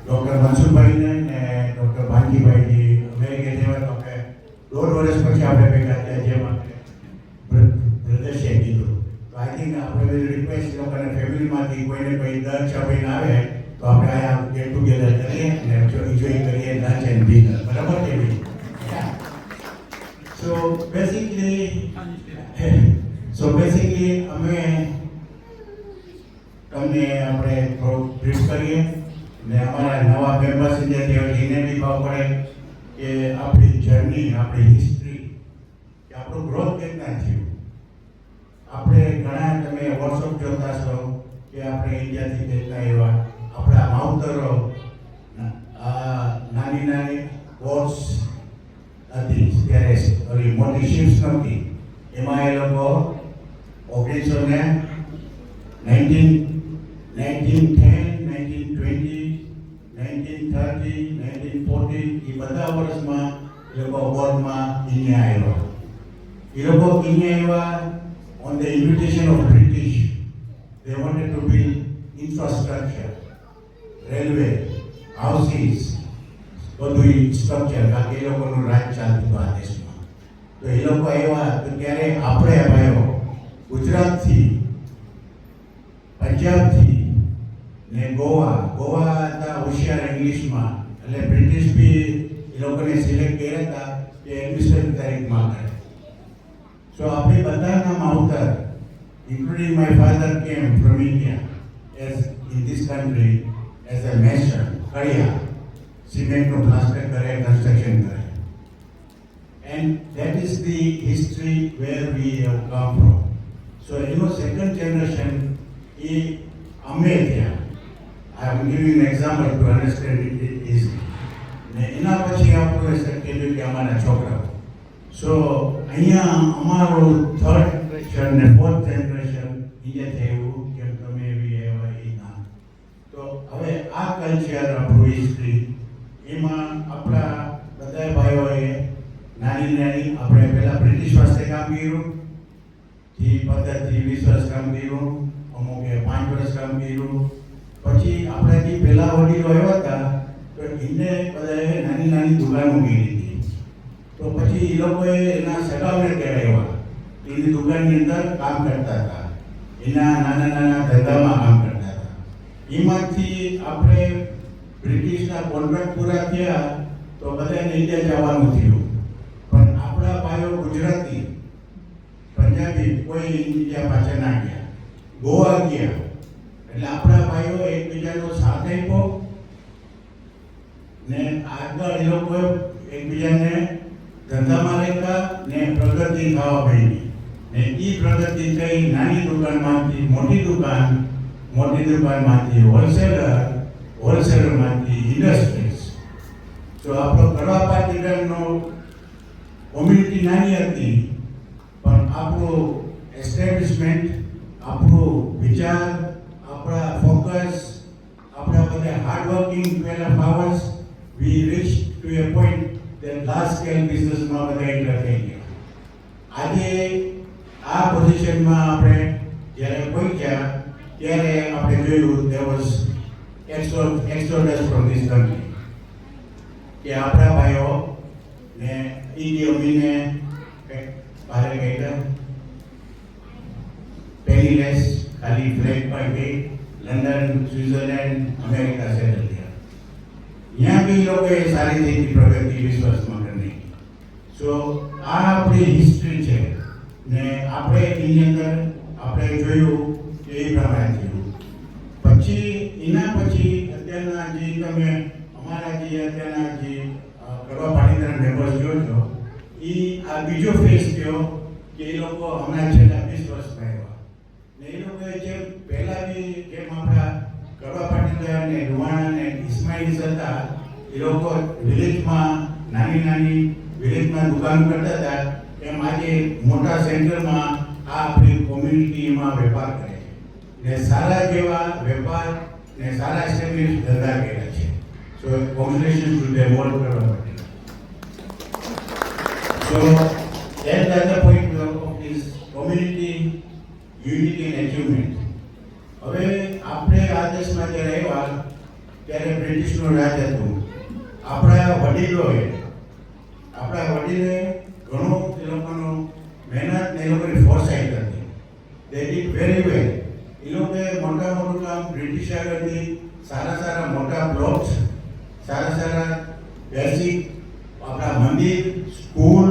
ડૉક્ટર મનસુખભાઈને ને ડૉક્ટર ભાનજીભાઈજી અમેરિકા જેવા તો આપણે 1.5 વર્ષ પછી આપણે ભેગા થયા, જેમ આપણે બ્રધર્સે કીધું. તો આઈ થિંક આપણે રિક્વેસ્ટ લોકોને ફેમિલીમાંથી કોઈને કોઈ 10-6 મહિના આવે તો આપણે અહીંયા ગેટ ટુગેધર કરીએ અને એન્જોય કરીએ લંચ એન્ડ ડિનર. બરાબર કે નહીં? So basically અમે તમને આપણે થોડું બ્રીફ કરીએ ને અમારા નવા મેમ્બર્સ જે છે એને બી ખબર પડે કે આપણી જર્ની, આપણી હિસ્ટ્રી, કે આપણું ગ્રોથ કેટલા થયું. આપણે ઘણા તમે વોટ્સઅપ જોતા છો કે આપણે ઇન્ડિયાથી કેટલા એવા આપણા માવતરો નાની નાની બોટ્સ હતી ત્યારે ઓલી મોટી શિપ્સ નહોતી, એમાં એ લોકો 1910, 1920, 1930, 1940 એ બધા વર્ષમાં એ લોકો બોટમાં ઇન્ડિયા આવ્યા. એ લોકો ઇન્ડિયા આવ્યા on the invitation of British. They wanted to build infrastructure, railway, houses, બધું સ્ટ્રક્ચર, કારણ કે એ લોકોનું રાજ ચાલતું આ દેશમાં. તો એ લોકો આવ્યા તો ત્યારે આપણે ભાઈઓ ગુજરાતથી, પંજાબથી ને ગોવા હતા હોશિયાર ઇંગ્લિશમાં, એટલે બ્રિટિશ બી એ લોકોને સિલેક્ટ કર્યા હતા કે એડમિનિસ્ટ્રેટિવ તારીખમાં કરે. સો આપણે બધાના માવતર, including my father came from India as in this country as a mason, કડિયા, સિમેન્ટનું પ્લાસ્ટર કરે, કન્સ્ટ્રક્શન કરે. And that is the history where we have come from. So second generation એ અમે ત્યાં, I am giving an example to understand it easily. ને એના પછી આપણું કીધું કે અમારા છોકરાઓ. સો અહીંયા અમારું 3rd generation ને 4th generation અહીંયા થયું કેમ તમે એવી એવા એના. તો હવે આ કલ્ચર, આપણું હિસ્ટ્રી, એમાં આપણા બધા ભાઈઓએ નાની નાની આપણે પહેલાં બ્રિટિશ વાસ્તે કામ કર્યું, 15-20 વર્ષ કામ કર્યું, અમુકે 5 વર્ષ કામ કર્યું. પછી આપણાથી પહેલાં વડીલો આવ્યા હતા તો એને બધાએ નાની નાની દુકાનો કરી હતી. તો પછી એ લોકોએ એના સગાઓને કહેવાય એની દુકાનની અંદર કામ કરતા હતા, એના નાના નાના ધંધામાં કામ કરતા હતા. એમાંથી આપણે બ્રિટિશના કોન્ટ્રાક્ટ પૂરા થયા તો બધાને ઇન્ડિયા જવાનું થયું. પણ આપણા ભાઈઓ ગુજરાતી, પંજાબી કોઈ ઇન્ડિયા પાછા ના ગયા, ગોવા ગયા. એટલે આપણા ભાઈઓ એકબીજાનો સાથ આપ્યો ને આગળ એ લોકોએ એકબીજાને ધંધામાં રહેતા ને પ્રગતિ થવા પડી. ને એ પ્રગતિ થઈ નાની દુકાનમાંથી મોટી દુકાન, મોટી દુકાનમાંથી હોલસેલરમાંથી ઇન્ડસ્ટ્રીઝ. તો આપણો કડવા પાટીદારનો કોમ્યુનિટી નાની હતી પણ આપણું એસ્ટેબ્લિશમેન્ટ, આપણું વિચાર, આપણા ફોકસ, આપણા બધા hardworking 12 hours, we reached to a point that large scale બિઝનેસમાં બધા એન્ટર થઈ ગયા. આજે આ પોઝિશનમાં આપણે જ્યારે પહોંચ્યા ત્યારે આપણે જોયું there was exodus from this country. કે આપણા ભાઈઓ ને ઇન્ડિયમને બહાર ગયા, પેરીલેસ, ખાલી ફ્લેગ પર ગઈ, લંડન, સ્વિટ્ઝરલેન્ડ, અમેરિકા સેટલ થયા. यहाँ भी लोग सारी थी प्रगति 20 વર્ષમાં કરી. સો આ આપણી હિસ્ટ્રી છે ને આપણે એની અંદર આપણે જોયું કે એ પ્રમાણે થયું. પછી એના પછી અત્યારના જે તમે અમારા જે અત્યારના જે કડવા પાટીદાર મેમ્બર્સ જો છો એ આ બીજો ફેઝ થયો કે એ લોકો હમણાં છેલ્લા 20 વર્ષમાં આવ્યા ને એ લોકોએ જેમ પહેલાં બી જેમ આપણા કડવા પાટીદાર ને રૂવાણા ને ઇસ્માઇલીસ હતા એ લોકો વિલેજમાં નાની નાની વિલેજમાં દુકાન કરતા હતા, એમ આજે મોટા સેન્ટરમાં આ આપણી કોમ્યુનિટીમાં વેપાર કરે છે ને સારા જેવા વેપાર ને સારા એસ્ટેબ્લિશ ધંધા કર્યા છે. So congratulations to them all. So that's the other point of this community unity and achievement. હવે આપણે આ દેશમાં જ્યારે આવ્યા ત્યારે બ્રિટિશનું રાજ હતું. આપણા વડીલે ઘણો એ લોકોનો મહેનત ને એ લોકોની ફોરસાઇટ હતી. They did very well. એ લોકોએ મોટું કામ બ્રિટિશ આગળથી સારા મોટા બ્લોક્સ, સારા બેસિક આપણા મંદિર, સ્કૂલ,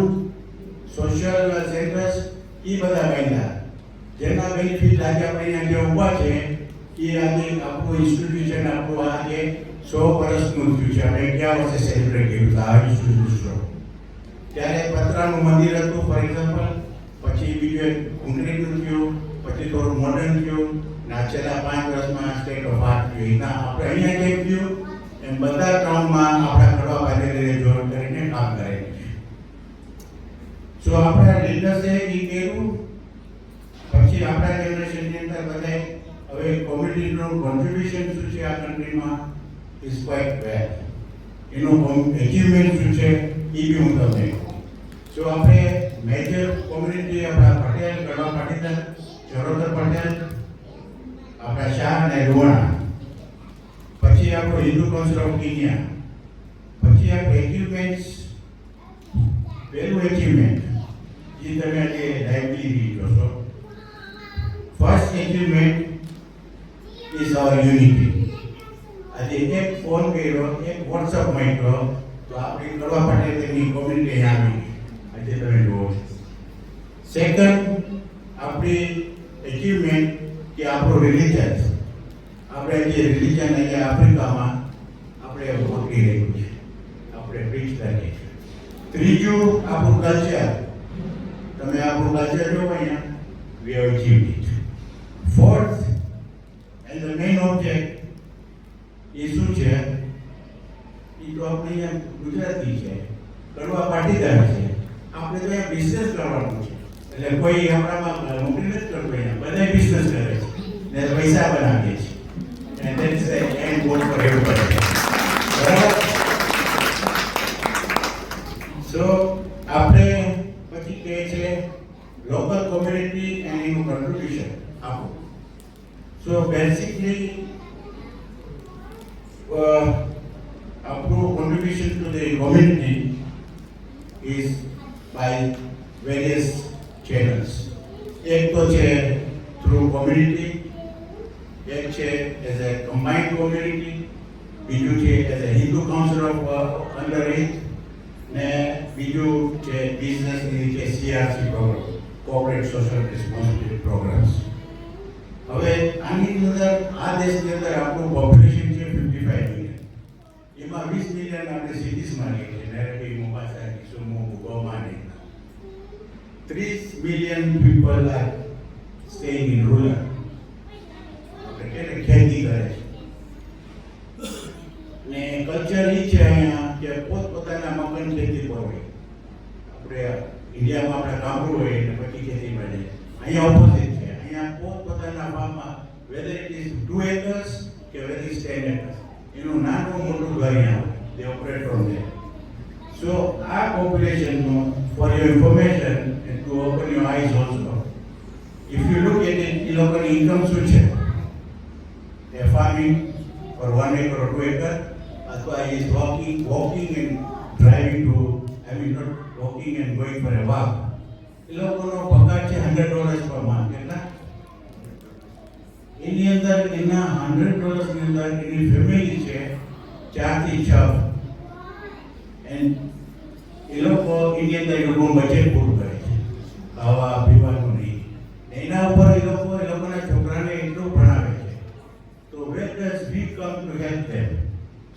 સોશિયલ સેન્ટર્સ એ બધા બાંધ્યા. જેના બેનિફિટ આજે આપણે અહીંયા જે ઊભા છે એ આજે આપણું ઇન્સ્ટિટ્યુશન આપણું આજે 100 વર્ષનું થયું છે. આપણે 11 વર્ષે સેલિબ્રેટ કર્યું હતું આ ઇન્સ્ટિટ્યુશન. ત્યારે પતરાનું મંદિર હતું ફોર એક્ઝામ્પલ, પછી બીજું એક કોન્ક્રીટનું થયું, પછી થોડું મોડર્ન થયું, ના છેલ્લા 5 વર્ષમાં સ્ટેટ ઓફ આર્ટ થયું. એના આપણે અહીંયા જેમ થયું એમ બધા ટાઉનમાં આપણા કરવા પાછળ જોર કરીને કામ કરે છે. સો આપણા લીડર્સે એ કર્યું. પછી આપણા જનરેશનની અંદર બધાય હવે કોમ્યુનિટીનું કોન્ટ્રીબ્યુશન શું છે આ કન્ટ્રીમાં ઇઝ ક્વાઇટ વેલ. એનું એચિવમેન્ટ શું છે એ બી હું તમને કહું. સો આપણે મેજર કોમ્યુનિટી આપણા પટેલ, ગઢવા પાટીદાર, ચરોતર પટેલ, આપણા શાહ અને રોહાણા, પછી આપણું હિન્દુ કાઉન્સિલ ઓફ ઇન્ડિયા, પછી આપણે એચિવમેન્ટ્સ. પહેલું એચિવમેન્ટ જે તમે આજે લાઇબ્રેરી જોશો, first achievement is our unity. આજે એક ફોન કર્યો, એક વોટ્સઅપ મોકલ્યો તો આપણી કરવા માટે તેની કોમ્યુનિટી આવી આજે તમે જુઓ. સેકન્ડ આપણી એચિવમેન્ટ કે આપણું રિલિજન. આપણે જે રિલિજન અહીંયા આફ્રિકામાં આપણે પકડી રહ્યું છે, આપણે પ્રીચ કરીએ છીએ. ત્રીજું આપણું કલ્ચર. તમે આપણું કલ્ચર જોવો અહીંયા, we have achieved it. Fourth and the main object એ શું છે? એ તો આપણે અહીંયા ગુજરાતી છે, કરવા પાટીદાર છે. આપણે તો અહીંયા બિઝનેસ કરવાનું છે. એટલે કોઈ આપણામાં નોકરી નથી કરતું, અહીંયા બધા બિઝનેસ કરે છે ને પૈસા બનાવીએ છીએ. And that is the end goal for everybody. બરાબર? So આપણે પછી કહે છે local community and એનું contribution આપો. So basically our contribution to the community is by various channels. એક તો છે through community, એક છે as a combined community, બીજું છે as a Hindu Council of under it, ને બીજું છે business ની છે CRC program, corporate social responsibility programs. હવે આની અંદર આ દેશની અંદર આપણું પોપ્યુલેશન છે 55 મિલિયન. એમાં 20 મિલિયન આપણે સિટીઝમાં રહીએ છીએ, નૈરોબી, મોમ્બાસા, કિસુમુ, ગોમા ને 30 million people are staying in rural. આપણે કે ખેતી કરે છે ને કલ્ચર એ છે અહીંયા કે પોતપોતાના મકાન ખેતી પર હોય. આપણે ઇન્ડિયામાં આપણે ગામડું હોય ને પછી ખેતીમાં જાય. અહીંયા ઓપોઝિટ છે. અહીંયા પોતપોતાના ફાર્મમાં whether it is 2 acres કે whether it is 10 acres, એનું નાનું મોટું ઘર અહીંયા હોય. They operate from there. So our population, for your information and to open your eyes also, if you look at it, એ લોકોની ઇન્કમ શું છે? They are farming for 1 acre or 2 acre, અથવા he is walking and driving to, I mean not walking and going for a walk. એ લોકોનો પગાર છે $100 per month. કેટલા? એની અંદર એના $100 ની અંદર એની ફેમિલી છે 4 થી 6 એન્ડ એ લોકો એની અંદર એ લોકો બજેટ પૂરું કરે છે, ખાવા પીવાનું નહીં. એના ઉપર એ લોકોના છોકરાને એટલું ભણાવે છે. તો where does we come to help them?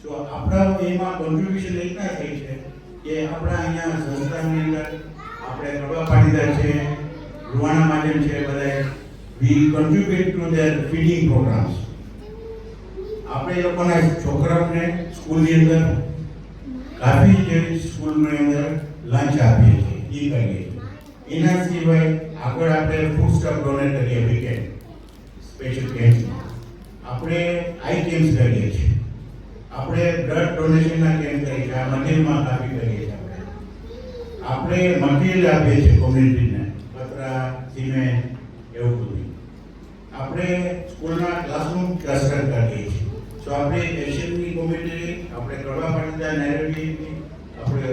So આપણા એમાં કોન્ટ્રીબ્યુશન એટલા થઈ છે કે આપણા અહીંયા સંસ્થાની અંદર આપણે કડવા પાટીદાર છે, રૂવાણા માધ્યમ છે, બધા we contribute to their feeding programs. આપણે એ લોકોના છોકરાઓને સ્કૂલની અંદર કાફી જેવી સ્કૂલની અંદર લંચ આપીએ છીએ, એ કરીએ છીએ. એના સિવાય આગળ આપણે ફૂડ સ્ટોક ડોનેટ કરીએ વીકેન્ડ સ્પેશિયલ કેમ્પમાં. આપણે આઈ કેમ્પ્સ કરીએ છીએ. આપણે બ્લડ ડોનેશનના કેમ્પ તરીકે આ મંદિરમાં કાપી કરીએ છીએ આપણે મટીરિયલ આપીએ છીએ કોમ્યુનિટીને, પતરા, સિમેન્ટ, એવું બધું. આપણે સ્કૂલના ક્લાસરૂમ ક્લસ્ટર કરીએ છીએ. સો આપણે એશિયનની કોમ્યુનિટી, આપણે કડવા પાટીદાર નેરોબી, આપણે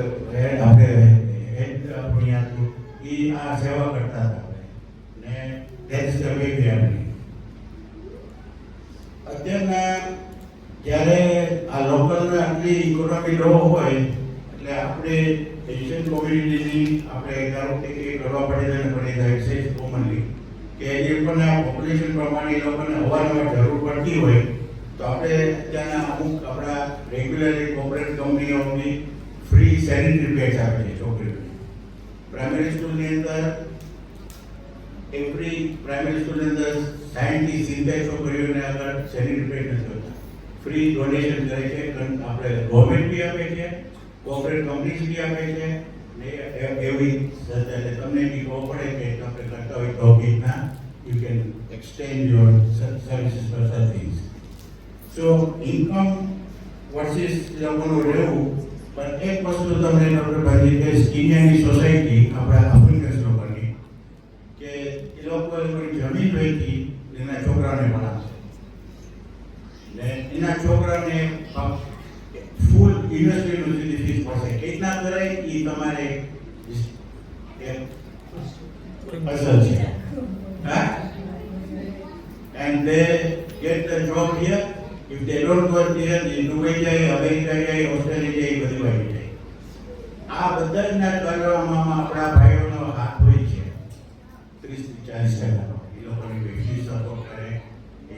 હેડ આપણી આ સેવા કરતા હતા ને that's the way we are. અત્યારના જ્યારે આ લોકલને આટલી ઇકોનોમી લો હોય એટલે આપણે એશિયન કોમ્યુનિટીની આપણે ધારો કે કરવા પડે છે કોમનલી કે એ લોકોના પોપ્યુલેશન પ્રમાણે એ લોકોને અવારનવાર જરૂર પડતી હોય તો આપણે ત્યાંના અમુક આપણા રેગ્યુલરલી કોર્પોરેટ કંપનીઓની ફ્રી સેનિટરી પેડ્સ આપે છે છોકરીઓને. પ્રાઇમરી સ્કૂલની અંદર એવરી પ્રાઇમરી સ્કૂલની અંદર 60 છોકરીઓને આગળ સેનિટરી પેડ નથી હોતા. ફ્રી ડોનેશન કરે છે. આપણે ગવર્મેન્ટ બી આપે છે, કોર્પોરેટ કંપનીઝ બી આપે છે ને એવી એટલે તમને બી ખબર પડે કે આપણે કરતા હોય તો રીતના you can extend your services for such things. So income versus લોકોનું રહેવું. પણ એક વસ્તુ તમને ડૉક્ટર ભાઈ કે કિન્યાની સોસાયટી આપણા આફ્રિકન્સ લોકોની કે એ લોકો જમીન વેચી એના છોકરાને ભણાવશે ને એના છોકરાને ફૂલ યુનિવર્સિટીની ફીસ પડશે. કેટલા કરાય એ તમારે અસર છે. હા, and they get the job here. If they don't go there, they Dubai જાય, અમેરિકા જાય, ઓસ્ટ્રેલિયા જાય, બધી બાજુ જાય. આ બધાના કરવામાં આપણા ભાઈઓનો હાથ હોય છે 30-40%. એ લોકોની વ્યક્તિ સપોર્ટ કરે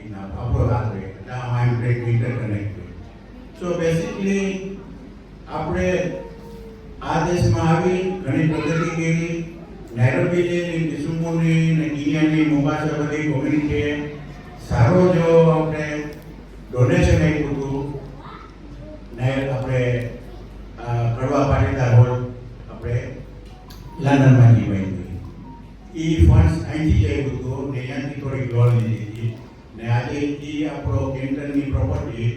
એના આપણો હાથ હોય. Now I am great interconnected. So basically આપણે આ દેશમાં આવી ઘણી પ્રગતિ કરી. નૈરોબીની, કિસુમોની ને કિનિયાની મોમ્બાસા બધી કોમ્યુનિટીએ સારો જો આપણે ડોનેશન આપ્યું હતું ને આપણે કડવા પાટીદાર હોલ આપણે લંડનમાં જીવાઈ એ ફંડ્સ અહીંથી જ આવ્યું હતું ને અહીંયાથી થોડીક લોન લીધી હતી ને આજે એ આપણો કેન્ટરની property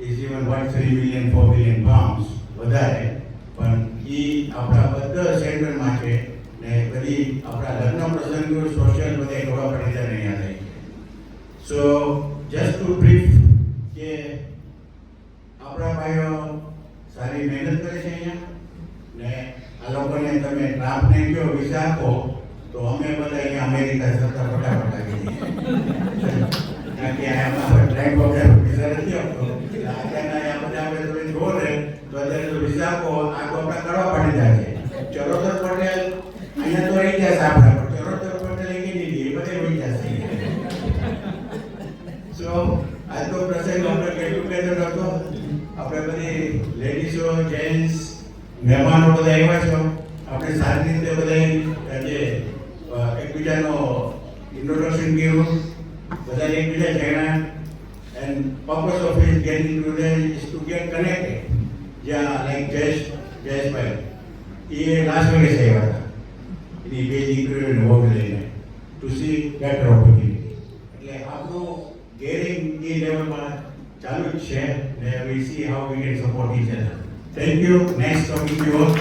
is even $3 million, $4 million વધારે. પણ એ આપણા બધા સેન્ટરમાં છે ને બધી આપણા લગ્ન પ્રસંગો સોશિયલ બધા કડવા પાટીદારને અહીંયા થાય છે. સો જસ્ટ ટુ બ્રીફ કે આપણા ભાઈઓ સારી મહેનત કરે છે અહીંયા ને આ લોકોને તમે ટ્રામ્પને કહો વિઝા આપો તો અમે બધા અહીંયા અમેરિકા જતા ફટાફટ આવી જઈએ. કારણ કે આમાં ટ્રામ્પ વગર વિઝા નથી આપતો. અત્યારના આ બધા આપણે તમે જુઓ ને તો અત્યારે વિઝા આપો આ તો આપણા કરવા પડી જાય છે. ચરોતર પટેલ અહીંયા તો રહી જશે આપણા, પણ ચરોતર પટેલ એ નહીં, એ બધે રહી જશે. સો આજ તો પ્રસંગ આપણે ગેટ ટુગેધર હતો. આપણે બધી લેડીઝો, જેન્ટ્સ, મહેમાનો બધા આવ્યા છો. આપણે સારી રીતે બધા આજે એકબીજાનો ઇન્ટ્રોડક્શન કર્યું, બધા એકબીજા જાણ્યા. And purpose of his getting today is to get connected. જ્યાં લાઈક જયેશભાઈ એ લાસ્ટ વેગસ આવ્યા હતા એની બે દીકરીઓને વોક લઈને ટુ સી બેટર ઓપોર્ચ્યુનિટી. એટલે આપણું ગેરિંગ એ લેવલમાં ચાલુ જ છે ને we see how we can support each other. Thank you. Next topic you all.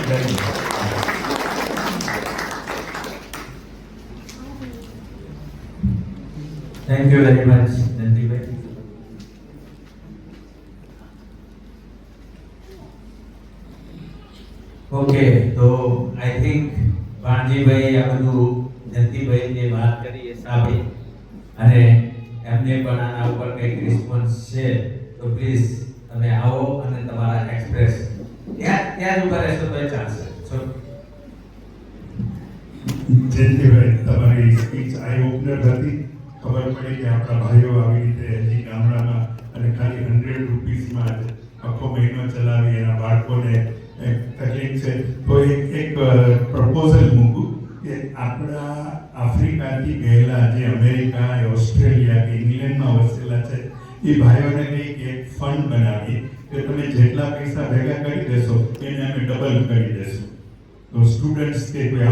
Thank you very much Nandibhai. Okay, તો આઈ થિંક ભાણજીભાઈ આ બધું નંદીભાઈ જે વાત કરી એ સાંભળી અને એમને પણ આના ઉપર કંઈક રિસ્પોન્સ છે તો પ્લીઝ તમે આવો અને તમારા એક્સપ્રેસ ત્યાં જ ઉભા રહેશો તો એ ચાલશે. જયંતિભાઈ, તમારી સ્પીચ આઈ ઓપનર હતી. ખબર પડી કે આપણા ભાઈઓ આવી રીતે હજી ગામડામાં અને ખાલી 100 રૂપીસમાં જ આખો મહિનો ચલાવી એના બાળકોને તકલીફ છે. તો એક પ્રપોઝલ મૂકું કે આપણા આફ્રિકાથી ગયેલા જે અમેરિકા, ઓસ્ટ્રેલિયા કે ઇંગ્લેન્ડમાં વસેલા છે એ ભાઈઓને કંઈક એક ફંડ બનાવી કે તમે જેટલા પૈસા ભેગા કરી દેશો એને અમે ડબલ કરી દેશું. તો સ્ટુડન્ટ્સ કે કોઈ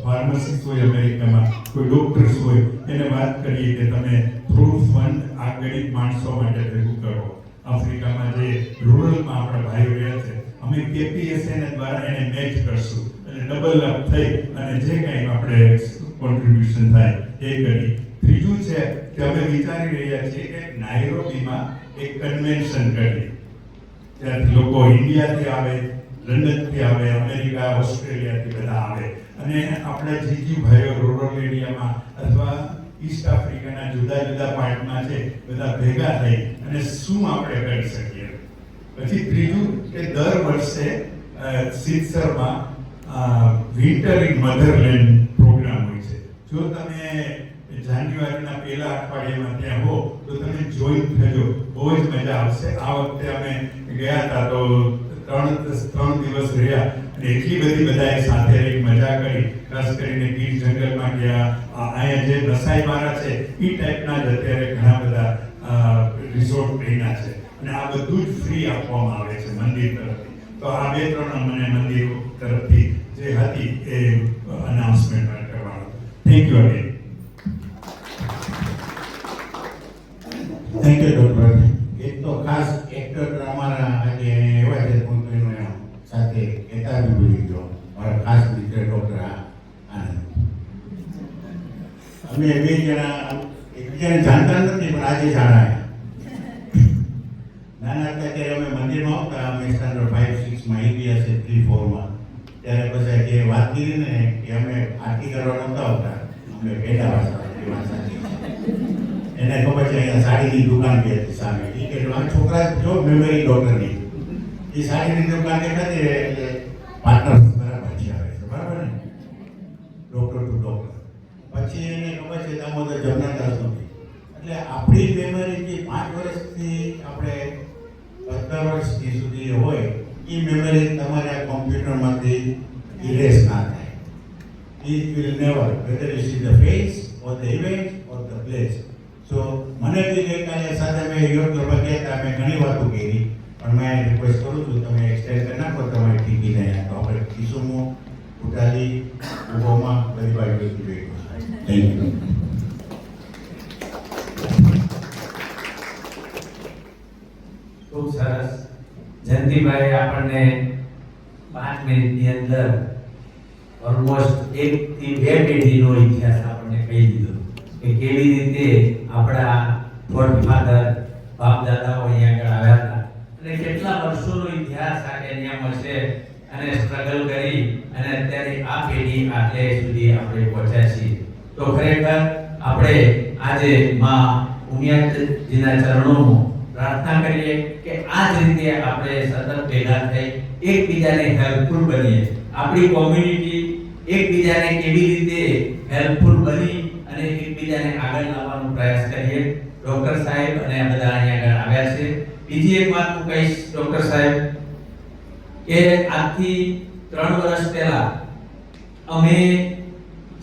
ફાર્મસિસ્ટ હોય અમેરિકામાં, કોઈ ડોક્ટર્સ હોય એને વાત કરીએ કે તમે થોડું ફંડ આ ગરીબ માણસો માટે ભેગું કરો. આફ્રિકામાં જે રૂરલમાં આપણા ભાઈઓ રહ્યા છે, અમે KPSN દ્વારા એને મેચ કરશું એટલે ડબલ અપ થઈ અને જે કંઈ આપણે કોન્ટ્રીબ્યુશન થાય એ કરી. ત્રીજું છે કે અમે વિચારી રહ્યા છીએ કે નાઇરોબીમાં એક કન્વેન્શન કરીએ, ત્યાંથી લોકો ઇન્ડિયાથી આવે, લંડનથી આવે, અમેરિકા, ઓસ્ટ્રેલિયાથી બધા આવે અને આપણા જીજી ભાઈઓ રૂરલ એરિયામાં અથવા ઈસ્ટ આફ્રિકાના જુદા જુદા પાર્ટમાં છે બધા ભેગા થઈ અને શું આપણે કરી શકીએ. પછી ત્રીજું કે દર વર્ષે સિત્સરમાં વિન્ટર ઇન મધરલેન્ડ પ્રોગ્રામ હોય છે. જો તમે જાન્યુઆરીના પહેલા અઠવાડિયામાં ત્યાં હો તો તમે જોઈન થજો, બહુ જ મજા આવશે. આ વખતે અમે ગયા હતા તો ત્રણ દિવસ રહ્યા અને એટલી બધી બધાએ સાથે રહી મજા કરી. ખાસ કરીને ગીર જંગલમાં ગયા, અહીંયા જે નસાઈ મારા છે એ ટાઈપના જ અત્યારે ઘણા બધા રિસોર્ટ બન્યા છે અને આ બધું જ ફ્રી આપવામાં આવે છે મંદિર તરફથી. તો આ 2-3 મને મંદિરો તરફથી જે હતી એ અનાઉન્સમેન્ટ કરવાનો. Thank you again. Thank you doctor. એક તો ખાસ એક્ટર અમારા આજે એવા છે કોઈનો સાથે કહેતા બી ભૂલી ગયો, મારા ખાસ મિત્ર ડોક્ટર આનંદ. અમે બે જણા એકબીજાને જાણતા નથી પણ આજે જાણાયા. નાના હતા ત્યારે અમે મંદિરમાં આવતા, અમે સ્ટાન્ડર્ડ 5-6માં એ બી હશે 3-4માં. ત્યારે પછી જે વાત કરી ને કે અમે આરતી કરવા નહોતા આવતા, અમે પેડા વાંચતા એને ખબર છે અહીંયા સાડીની દુકાન બી હતી સામે. એ કે છોકરા જો મેમરી ડોક્ટરની એ સાડીની દુકાન દેખાતી એટલે પાર્ટનર્સ બરાબર છે આવે છે, બરાબર ને, ડોક્ટર ટુ ડોક્ટર. પછી એને ખબર છે દામોદર જમનાદાસ નથી. એટલે આપણી મેમરી જે 5 વર્ષથી આપણે 15 વર્ષથી સુધી હોય એ મેમરી તમારા કોમ્પ્યુટરમાંથી ઇરેઝ ના થાય. It will never, whether you see the face or the image or the place. So મને બી ગઈકાલે સાથે મેં યોગ કરવા ગયા હતા, મેં ઘણી વાતો કરી પણ મેં રિક્વેસ્ટ કરું છું તમે એક્સટેન્ડ કરી નાખો તમારી ટીકીને. તો આપણે કિસુમો, ઉટાલી, ઉભોમાં બધી બાજુ જોઈએ. Thank you. ખૂબ સરસ. જયંતિભાઈ આપણને 5 મિનિટની અંદર ઓલમોસ્ટ 1 થી 2 પેઢીનો ઇતિહાસ આપણને કહી દીધો કે કેવી રીતે આપણા ફોરફાધર બાપ દાદાઓ અહીંયા આગળ આવ્યા હતા અને કેટલા વર્ષોનો ઇતિહાસ આ કેન્યામાં છે અને સ્ટ્રગલ કરી અને અત્યારે આ પેઢી આટલે સુધી આપણે પહોંચ્યા છીએ. તો ખરેખર આપણે આજે માં ઉમિયાજીના ચરણોમાં પ્રાર્થના કરીએ કે આ જ રીતે આપણે સતત ભેગા થઈ એકબીજાને હેલ્પફુલ બનીએ. આપણી કોમ્યુનિટી એકબીજાને કેવી રીતે હેલ્પફુલ બની અને એકબીજાને આગળ લાવવાનો પ્રયાસ કરીએ. ડોક્ટર સાહેબ અને આ બધા અહીંયા આગળ આવ્યા છે. બીજી એક વાત હું કહીશ ડોક્ટર સાહેબ કે આજથી 3 વર્ષ પહેલા અમે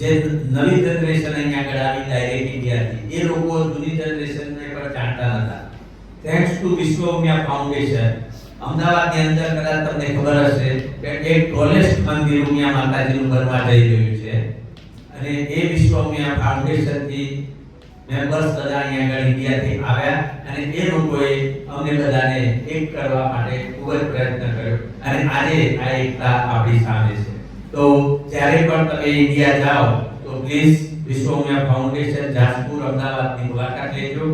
જે નવી જનરેશન અહીંયા આગળ આવી ડાયરેક્ટ ઇન્ડિયાથી, એ લોકો જૂની જનરેશનને પણ જાણતા નહોતા. થેન્ક્સ ટુ વિશ્વ ઉમિયા ફાઉન્ડેશન અમદાવાદની અંદર કદાચ તમને ખબર હશે કે એક ટોલેસ્ટ મંદિર ઉમિયા માતાજીનું બનવા જઈ રહ્યું છે અને એ વિશ્વ ઉમિયા ફાઉન્ડેશનથી મેમ્બર્સ બધા અહીંયા આગળ ઇન્ડિયાથી આવ્યા અને એ લોકોએ અમને બધાને એક કરવા માટે ખૂબ જ પ્રયત્ન કર્યો અને આજે આ એકતા આપણી સામે છે. તો જ્યારે પણ તમે ઇન્ડિયા જાઓ તો પ્લીઝ વિશ્વ ઉમિયા ફાઉન્ડેશન જાસપુર અમદાવાદની મુલાકાત લેજો.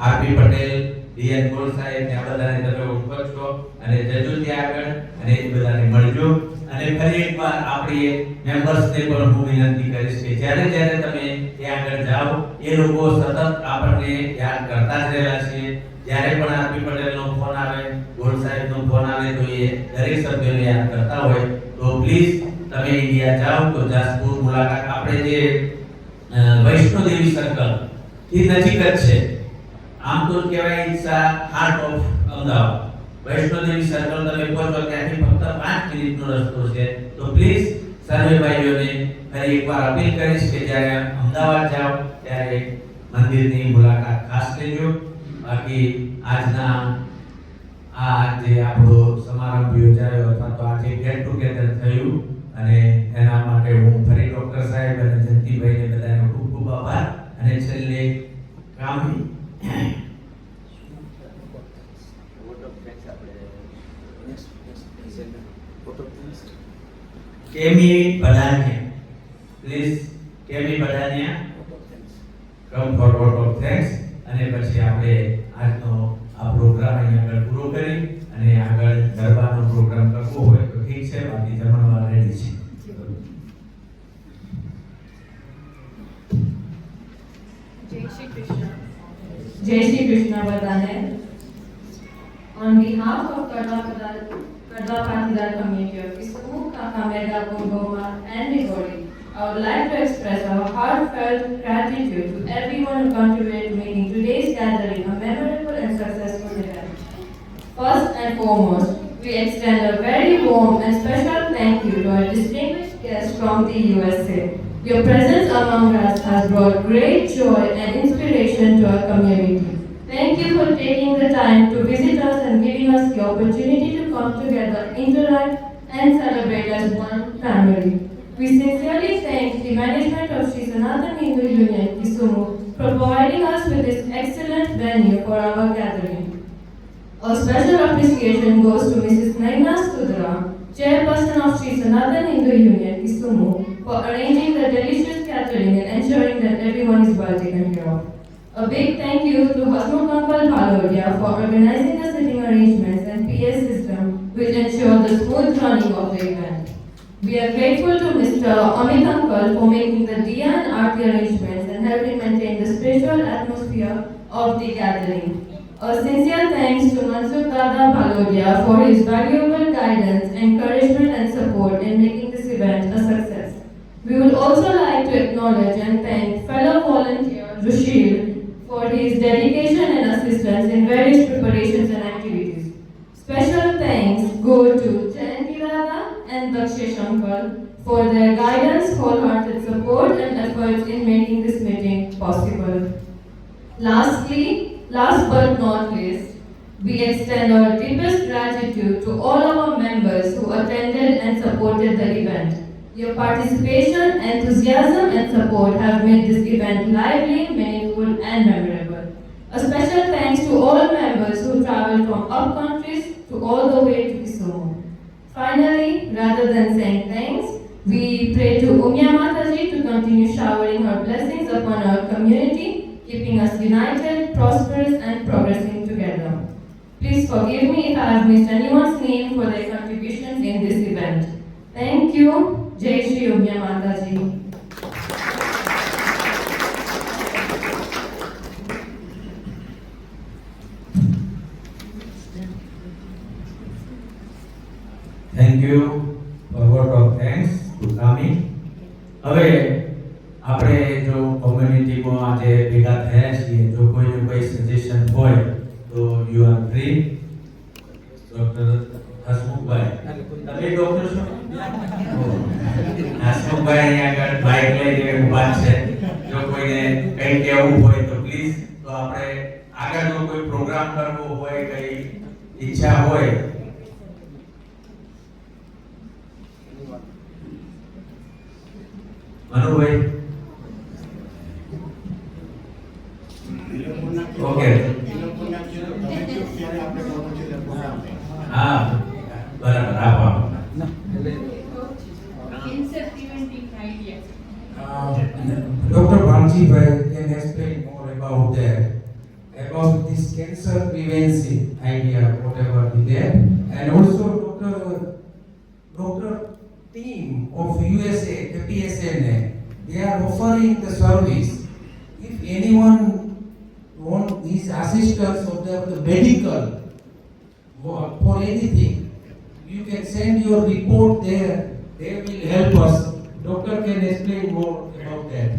આરપી પટેલ, ડીએન ગોલ સાહેબ ને આ બધાને તમે ઓળખો છો અને જજો ત્યાં આગળ અને એ બધાને મળજો. અને ફરી એકવાર આપણી મેમ્બર્સને પણ હું વિનંતી કરીશ કે જ્યારે જ્યારે તમે ત્યાં આગળ જાઓ એ લોકો સતત આપણને યાદ કરતા જ રહેલા છે. જ્યારે પણ આરપી પટેલનો ફોન આવે, ગોલ સાહેબનો ફોન આવે તો એ દરેક સભ્યોને યાદ કરતા હોય. તો પ્લીઝ તમે ઇન્ડિયા જાઓ તો જાસપુર મુલાકાત આપણે જે વૈષ્ણોદેવી સર્કલ થી નજીક જ છે. આમ તો કહેવાય it's a heart of Ahmedabad. Vaishnodevi circle તમે પહોંચો ત્યાંથી ફક્ત 5 મિનિટનો રસ્તો છે. તો પ્લીઝ સર્વે ભાઈઓને ફરી એકવાર અપીલ કરીશ કે જ્યારે અમદાવાદ જાઓ ત્યારે મંદિરની મુલાકાત ખાસ લેજો. બાકી આજના આ જે આપણો સમારંભ યોજાયો અથવા તો આજે ગેટ ટુગેધર થયું અને એના માટે હું ફરી ડોક્ટર સાહેબ અને જયંતિભાઈને બધાને ખૂબ ખૂબ આભાર. અને છેલ્લે કામ Kemi Badaniya, please Kemi Badaniya come for vote of thanks. અને પછી આપણે આજનો આ પ્રોગ્રામ અહીંયા આગળ પૂરો કરી અને આગળ ગરબાનો પ્રોગ્રામ કરવો હોય તો ઠીક છે, બાકી જમણવાર રેડી છે. Jai Shri Krishna Vardhane. On behalf of Karda Patidar community of Kisumu, Kakamega, Bungoma and Nigori, I would like to express our heartfelt gratitude to everyone who contributed to making today's gathering a memorable and successful event. First and foremost, we extend a very warm and special thank you to our distinguished guests from the USA. Your presence among us has brought great joy and inspiration to our community. Thank you for taking the time to visit us and giving us the opportunity to come together, interact and celebrate as one family. We sincerely thank the management of Sri Sanatana Hindu Union, Kisumu, for providing us with this excellent venue for our gathering. A special appreciation goes to Mrs. Naina Sudra, Chairperson of Sri Sanatana Hindu Union, Kisumu, for arranging the delicious catering and ensuring that everyone is well taken care of. A big thank you to Hasmukh Uncle Bhalodia for organizing the sitting arrangements and PA system which ensure the smooth running of the event. We are grateful to Mr. Amit Uncle for making the Diya and Aarti arrangements and helping maintain the spiritual atmosphere of the gathering. A sincere thanks to Mansur Dada Bhalodia for his valuable guidance, encouragement and support in making this event a success. We would also like to acknowledge and thank fellow volunteer Rushil for his dedication and assistance in various preparations and activities. Special thanks go to Jayanti Dada and Dakshesh Uncle for their guidance, wholehearted support and efforts in making this meeting possible. Lastly, last but not least, we extend our deepest gratitude to all our members who attended and supported the event. Your participation, enthusiasm and support have made this event lively, meaningful and memorable. A special thanks to all members who traveled from up countries to all the way to Kisumu. Finally, rather than saying thanks, we pray to Umya Mataji to continue showering her blessings upon our community, keeping us united, prosperous and progressing together. Please forgive me if I have missed anyone's name for their contributions in this event. Thank you. Jai Shri Umya Mataji. Thank you for word of thanks to coming. હવે આપણે જો કોમ્યુનિટીમાં આજે ભેગા થયા છીએ, જો કોઈને કોઈ સજેશન હોય તો you are free. Doctor Hasmukhbhai, તમે ડોક્ટર છો? હસમુખભાઈ અહીંયા આગળ બાઇક લઈને ઊભા છે. જો કોઈને કંઈ કહેવું હોય તો પ્લીઝ. તો આપણે આગળ જો કોઈ પ્રોગ્રામ કરવો હોય, કંઈ ઈચ્છા હોય મનુભાઈ. ઓકે, હા બરાબર. આપો Dr. Bhamji Bhai can explain more about that, about this cancer prevention idea, whatever we get, and also Dr. team of USA, KPSNA, they are offering the service. If anyone want these assistance of the medical for anything, you can send your report there. They will help us. Doctor can explain more about that.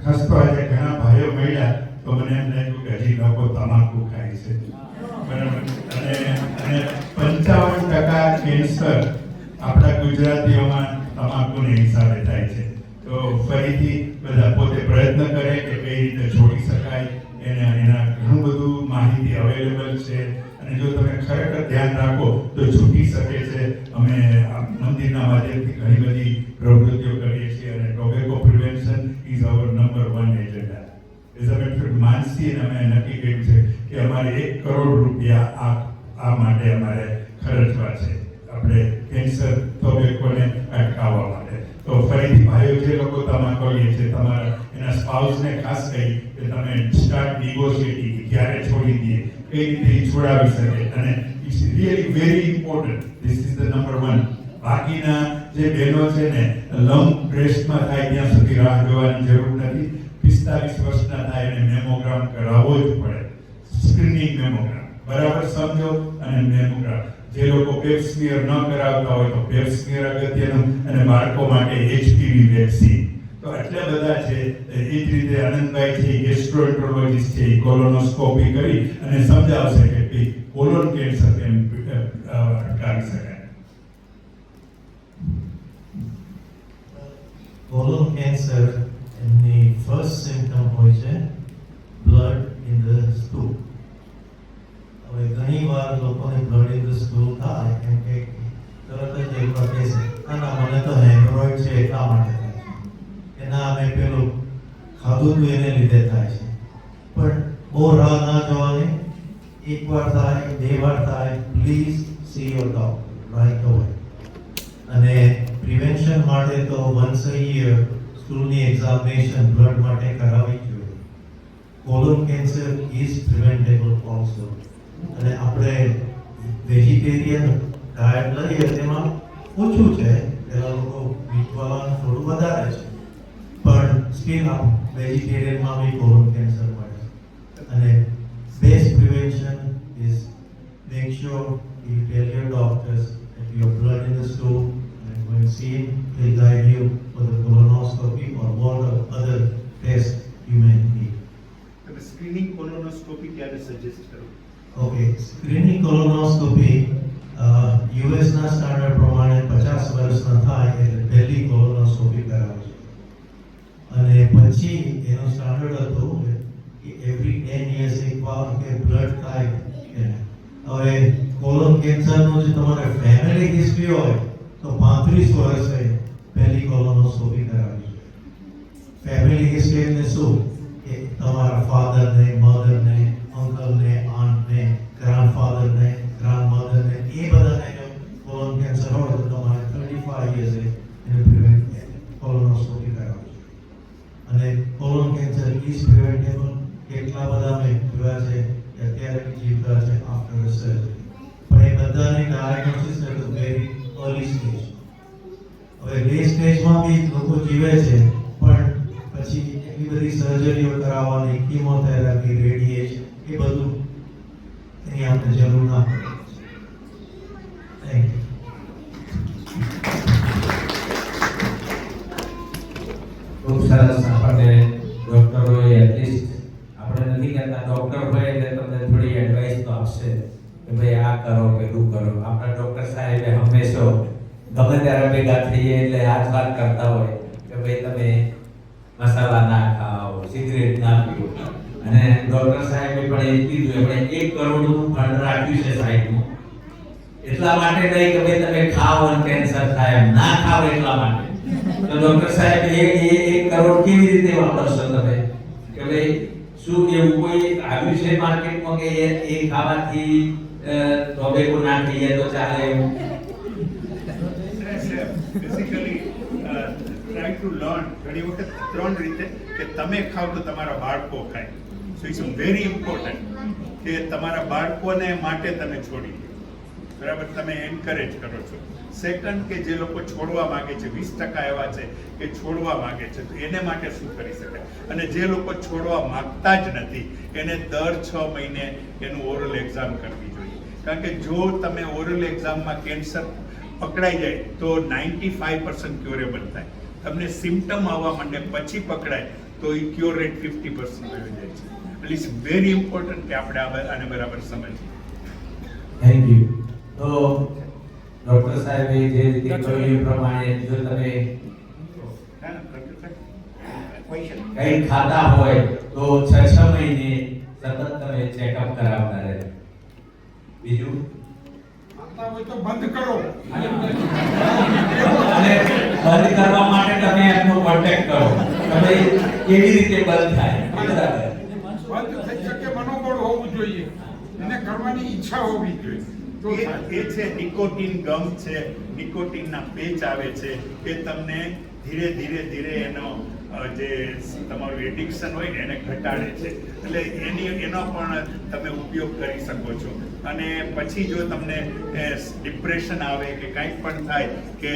ખાસ તો આજે ઘણા ભાઈઓ મળ્યા તો મને એમ લાગ્યું કે હજી લોકો તમાકુ ખાય છે, બરાબર. અને 55% કેન્સર આપણા ગુજરાતીઓમાં તમાકુને હિસાબે થાય છે. તો ફરીથી બધા પોતે પ્રયત્ન કરે કે કઈ રીતે છોડી શકાય. એના ઘણું બધું માહિતી અવેલેબલ છે અને જો તમે ખરેખર ધ્યાન રાખો તો છૂટી શકે છે. અમે મંદિરના માધ્યમથી ઘણી બધી પ્રવૃત્તિઓ કરીએ છીએ અને tobacco prevention is our number 1 agenda. As a matter Mansi અને અમે નક્કી કર્યું છે કે અમારે 1 કરોડ રૂપિયા આ માટે અમારે ખર્ચવા છે. આપણે કેન્સર તબેકોને અટકાવવા માટે. તો ફરીથી ભાઈઓ જે લોકો તમાકુ લે છે તમારા એના સ્પાઉસને ખાસ કહી કે તમે સ્ટાર્ટ નેગોશિએટિંગ ક્યારે છોડી દઈએ, કઈ રીતે ઈ છોડાવી શકે, અને it's really very important. This is the number 1. બાકીના જે બહેનો છે ને લંગ બ્રેસ્ટમાં થાય ત્યાં સુધી રાહ જોવાની જરૂર નથી. 45 વર્ષના થાય અને મેમોગ્રામ કરાવવો જ પડે. સ્ક્રીનિંગ મેમોગ્રામ બરાબર સમજો. અને મેમોગ્રામ જે લોકો પેપ સ્મિયર ન કરાવતા હોય તો પેપ સ્મિયર અગત્યનું, અને બાળકો માટે HPV વેક્સિન. તો આટલા બધા છે. એ જ રીતે આનંદભાઈ છે, ગેસ્ટ્રોએન્ટરોલોજીસ્ટ છે, કોલોનોસ્કોપી કરી અને સમજાવશે કે કોલોન કેન્સર કેમ અટકાવી શકાય. કોલોન કેન્સર એમની ફર્સ્ટ સિમ્પટમ હોય છે બ્લડ ઇન ધ સ્ટૂલ. હવે ઘણી વાર લોકોને બ્લડ ઇન ધ સ્ટૂલ થાય કેમ કે તરત જ એક વાર કહેશે ના મને તો હેમરોઇડ છે એટલા માટે થાય છે, એના અમે પેલું ખાધું હતું એને લીધે થાય છે. પણ બહુ રાહ ના જોવાની. એકવાર થાય, 2 વાર થાય, please see your doctor right away. અને પ્રિવેન્શન માટે તો વન્સ અ યર સ્ટૂલની એક્ઝામિનેશન બ્લડ માટે કરાવવી જોઈએ. Colon cancer is preventable also. અને આપણે વેજીટેરિયન ડાયટ લઈએ તેમાં ઓછું છે, પેલા લોકો મીટવાળાનું થોડું વધારે છે, પણ સ્ટીલ વેજીટેરિયનમાં બી કોલોન કેન્સર મળે છે. અને best prevention is make sure you tell your doctors that you have blood in the stool and when see him, he'll guide you for the colonoscopy or what other tests you may need. Screening colonoscopy ક્યારે suggest કરો? Okay, screening colonoscopy US ના standard પ્રમાણે 50 વર્ષના થાય એટલે પહેલી colonoscopy કરાવે છે. અને પછી એનો સ્ટાન્ડર્ડ હતો કે એવરી 10 years એકવાર કે બ્લડ થાય કે હવે કોલોન કેન્સરનો જે તમારે ફેમિલી હિસ્ટ્રી હોય તો 35 વર્ષે પહેલી કોલોનોસ્કોપી કરાવવી જોઈએ. ફેમિલી હિસ્ટ્રી એટલે શું કે તમારા ફાધરને, મધરને, અંકલને, આંટને, ગ્રાન્ડફાધરને, ગ્રાન્ડમધરને, એ બધાને જો કોલોન કેન્સર હોય તો તમારે 35 years એને કોલોનોસ્કોપી કરાવવી જોઈએ. અને કોલોન કેન્સર ઇઝ પ્રિવેન્ટેબલ. કેટલા બધા મેં જોયા છે કે અત્યારે જીવતા છે આફ્ટર સર્જરી, પણ એ બધાની diagnosis at very early stage. હવે લે સ્ટેજમાં બી લોકો જીવે છે, પણ પછી એટલી બધી સર્જરીઓ કરાવવાની, કીમોથેરાપી, રેડિયેશન, એ બધું એની આપણે જરૂર ના પડે. Thank you. ખૂબ સરસ. આપણને ડૉક્ટરોએ એટલીસ્ટ આપણે નથી કહેતા ડૉક્ટર હોય એટલે તમને થોડી એડવાઇસ તો આપશે કે ભાઈ આ કરો પેલું કરો. આપણા ડૉક્ટર સાહેબે હંમેશા ગમે ત્યારે ભેગા થઈએ એટલે આ જ વાત કરતા હોય કે ભાઈ તમે મસાલા ના ખાઓ, સિગરેટ ના પીઓ. અને ડૉક્ટર સાહેબે પણ એ કીધું આપણે 1 કરોડનું ફંડ રાખ્યું છે સાહેબનું, એટલા માટે નહીં કે ભાઈ તમે ખાઓ અને કેન્સર થાય, એમ ના ખાઓ એટલા માટે. તો ડૉક્ટર સાહેબ એ 1 કરોડ કેવી રીતે વાપરશો તમે? કે ભાઈ શું એવું કોઈ આવ્યું છે માર્કેટમાં કે એ ખાવાથી ટોબેકો ના ખાઈએ તો ચાલે એવું? બેસિકલી ટ્રાય ટુ લર્ન ઘણી વખત 3 રીતે કે તમે ખાવ તો તમારા બાળકો ખાય. સો ઇટ્સ વેરી ઇમ્પોર્ટન્ટ કે તમારા બાળકોને માટે તમે છોડી દો. બરાબર, તમે એન્કરેજ કરો છો. સેકન્ડ કે જે લોકો છોડવા માંગે છે, 20% એવા છે કે છોડવા માંગે છે, તો એને માટે શું કરી શકાય? અને જે લોકો છોડવા માંગતા જ નથી એને દર 6 મહિને એનું ઓરલ એક્ઝામ કરવી જોઈએ. કારણ કે જો તમે ઓરલ એક્ઝામમાં કેન્સર પકડાઈ જાય તો 95% ક્યોરેબલ થાય. તમને સિમ્પટમ આવવા માંડે પછી પકડાય તો એ ક્યોર રેટ 50% વધી જાય છે. એટલે ઇટ્સ વેરી ઇમ્પોર્ટન્ટ કે આપણે આને બરાબર સમજીએ. Thank you. તો ડૉક્ટર સાહેબે જે રીતે કહ્યું એ પ્રમાણે જો તમે કંઈ ખાતા હોય તો 6 મહિને સતત તમે ચેકઅપ કરાવતા રહેજો. બીજું તો બંધ કરો. અને બંધ કરવા માટે તમે એમનો કોન્ટેક્ટ કરો કે ભાઈ કેવી રીતે બંધ થાય. બંધ થઈ શકે મનોબળ હોવું જોઈએ, એને કરવાની ઈચ્છા હોવી જોઈએ. એ છે નિકોટિન ગમ છે, નિકોટિનના પેચ આવે છે, એ તમને ધીરે ધીરે એનો જે તમારું એડિક્શન હોય ને એને ઘટાડે છે. એટલે એનો પણ તમે ઉપયોગ કરી શકો છો. અને પછી જો તમને ડિપ્રેશન આવે કે કંઈક પણ થાય કે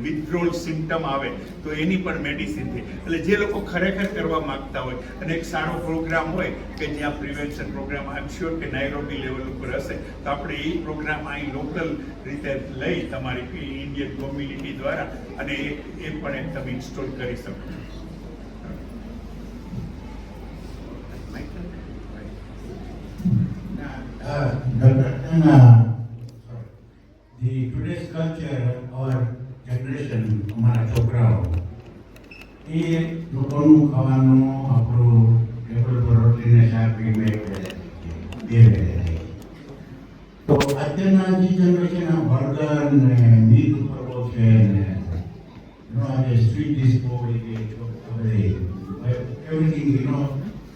વિથડ્રોલ સિમ્ટમ આવે તો એની પણ મેડિસિન છે. એટલે જે લોકો ખરેખર કરવા માંગતા હોય અને એક સારો પ્રોગ્રામ હોય કે જ્યાં prevention program I am sure કે નાઇરોબી લેવલ ઉપર હશે તો આપણે એ પ્રોગ્રામ અહીં લોકલ રીતે લઈ તમારી ઇન્ડિયન કોમ્યુનિટી દ્વારા અને એ પણ એક તમે ઇન્સ્ટોલ કરી શકો. today's culture or generation અમારા છોકરાઓ એ લોકોનું ખાવાનું આપણું ટેબલ પર રોટલીને શાક બે વેળે તો અત્યારના જે જનરેશન બર્ગર ને મીટ ઉપર બહુ છે ને આજે street disco everything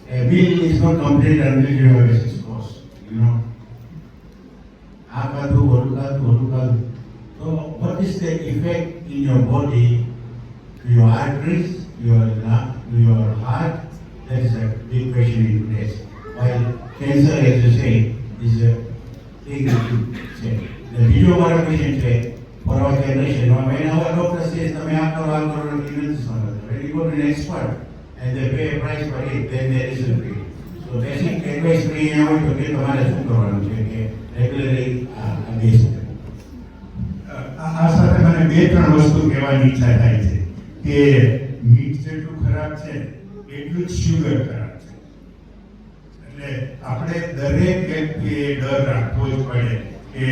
a meal is not complete until you have a 6 course આ ખાધું ઓલું ખાધું. So what is the effect in your body, to your arteries, your lung, to your heart? That is a big question in today's. While cancer, as you say, is a thing that you say. The video question say for our generation, when our doctor says, when you go to an expert and they pay a price for it, then there is a fee. So basic advice for you to get the money regularly against it. આ સાથે મને 2-3 વસ્તુ કહેવાની ઈચ્છા થાય છે કે મીઠ જેટલું ખરાબ છે એટલું જ શુગર ખરાબ છે. એટલે આપણે દરેક વ્યક્તિએ ડર રાખવો જ પડે કે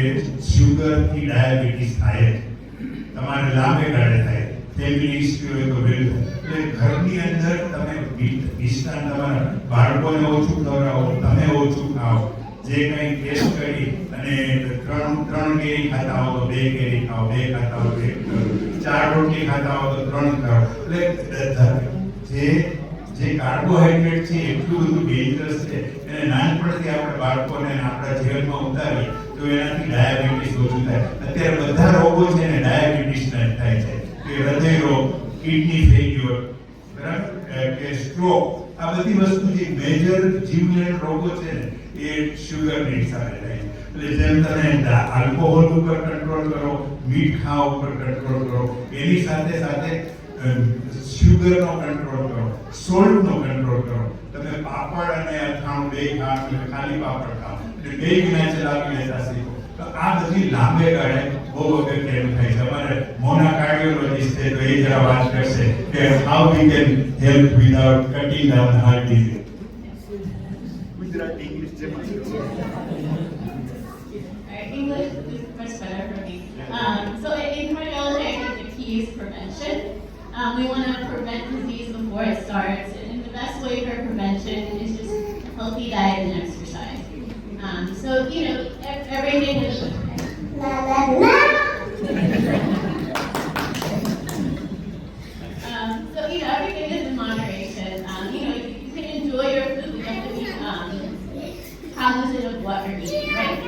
શુગરથી ડાયાબિટીસ થાય છે, તમારે લાંબે ગાળે થાય, ફેમિલી હિસ્ટ્રી હોય તો બિલકુલ. એટલે ઘરની અંદર તમે મિષ્ટાન તમારા બાળકોને ઓછું ખવડાવો, તમે ઓછું ખાઓ. જે કંઈ ટેસ્ટ કરી અને 3 કેરી ખાતા હો તો 2 કેરી ખાઓ, 2 ખાતા હો 1 કરો, 4 રોટલી ખાતા હો તો 3 ખાઓ. એટલે જે કાર્બોહાઈડ્રેટ છે એટલું બધું ડેન્જરસ છે એને નાનપણથી આપણે બાળકોને આપણા જીવનમાં ઉતારીએ તો એનાથી ડાયાબિટીસ ઓછું થાય. અત્યારે બધા રોગો છે ને ડાયાબિટીસના જ થાય છે, કે હૃદય રોગ, કિડની ફેલ્યોર, બરાબર, કે સ્ટ્રોક. આ બધી વસ્તુ જે મેજર જીવલેણ રોગો છે ને એ શુગરની હિસાબે થાય છે. એટલે જેમ તમે આલ્કોહોલ ઉપર કંટ્રોલ કરો, મીઠ ખાવા ઉપર કંટ્રોલ કરો, એની સાથે સાથે શુગરનો કંટ્રોલ કરો, સોલ્ટનો કંટ્રોલ કરો. તમે પાપડ અને અથાણું 2 ખાઓ, ખાલી પાપડ ખાઓ, એટલે 2 વિના ચલાવી લેતા શીખો. તો આ બધી લાંબે ગાળે બહુ અગત્યનું થાય છે. અમારે મોના કાર્ડિયોલોજીસ્ટ છે તો એ જરા વાત કરશે કે how we can help without cutting down heart disease. Gujarati English જે English is much better for me. So in cardiology, I think the key is prevention. We want to prevent disease before it starts, and the best way for prevention is just healthy diet and exercise. So everything is. So everything is in moderation. You can enjoy your food, you have to be cognizant of what you're eating, right?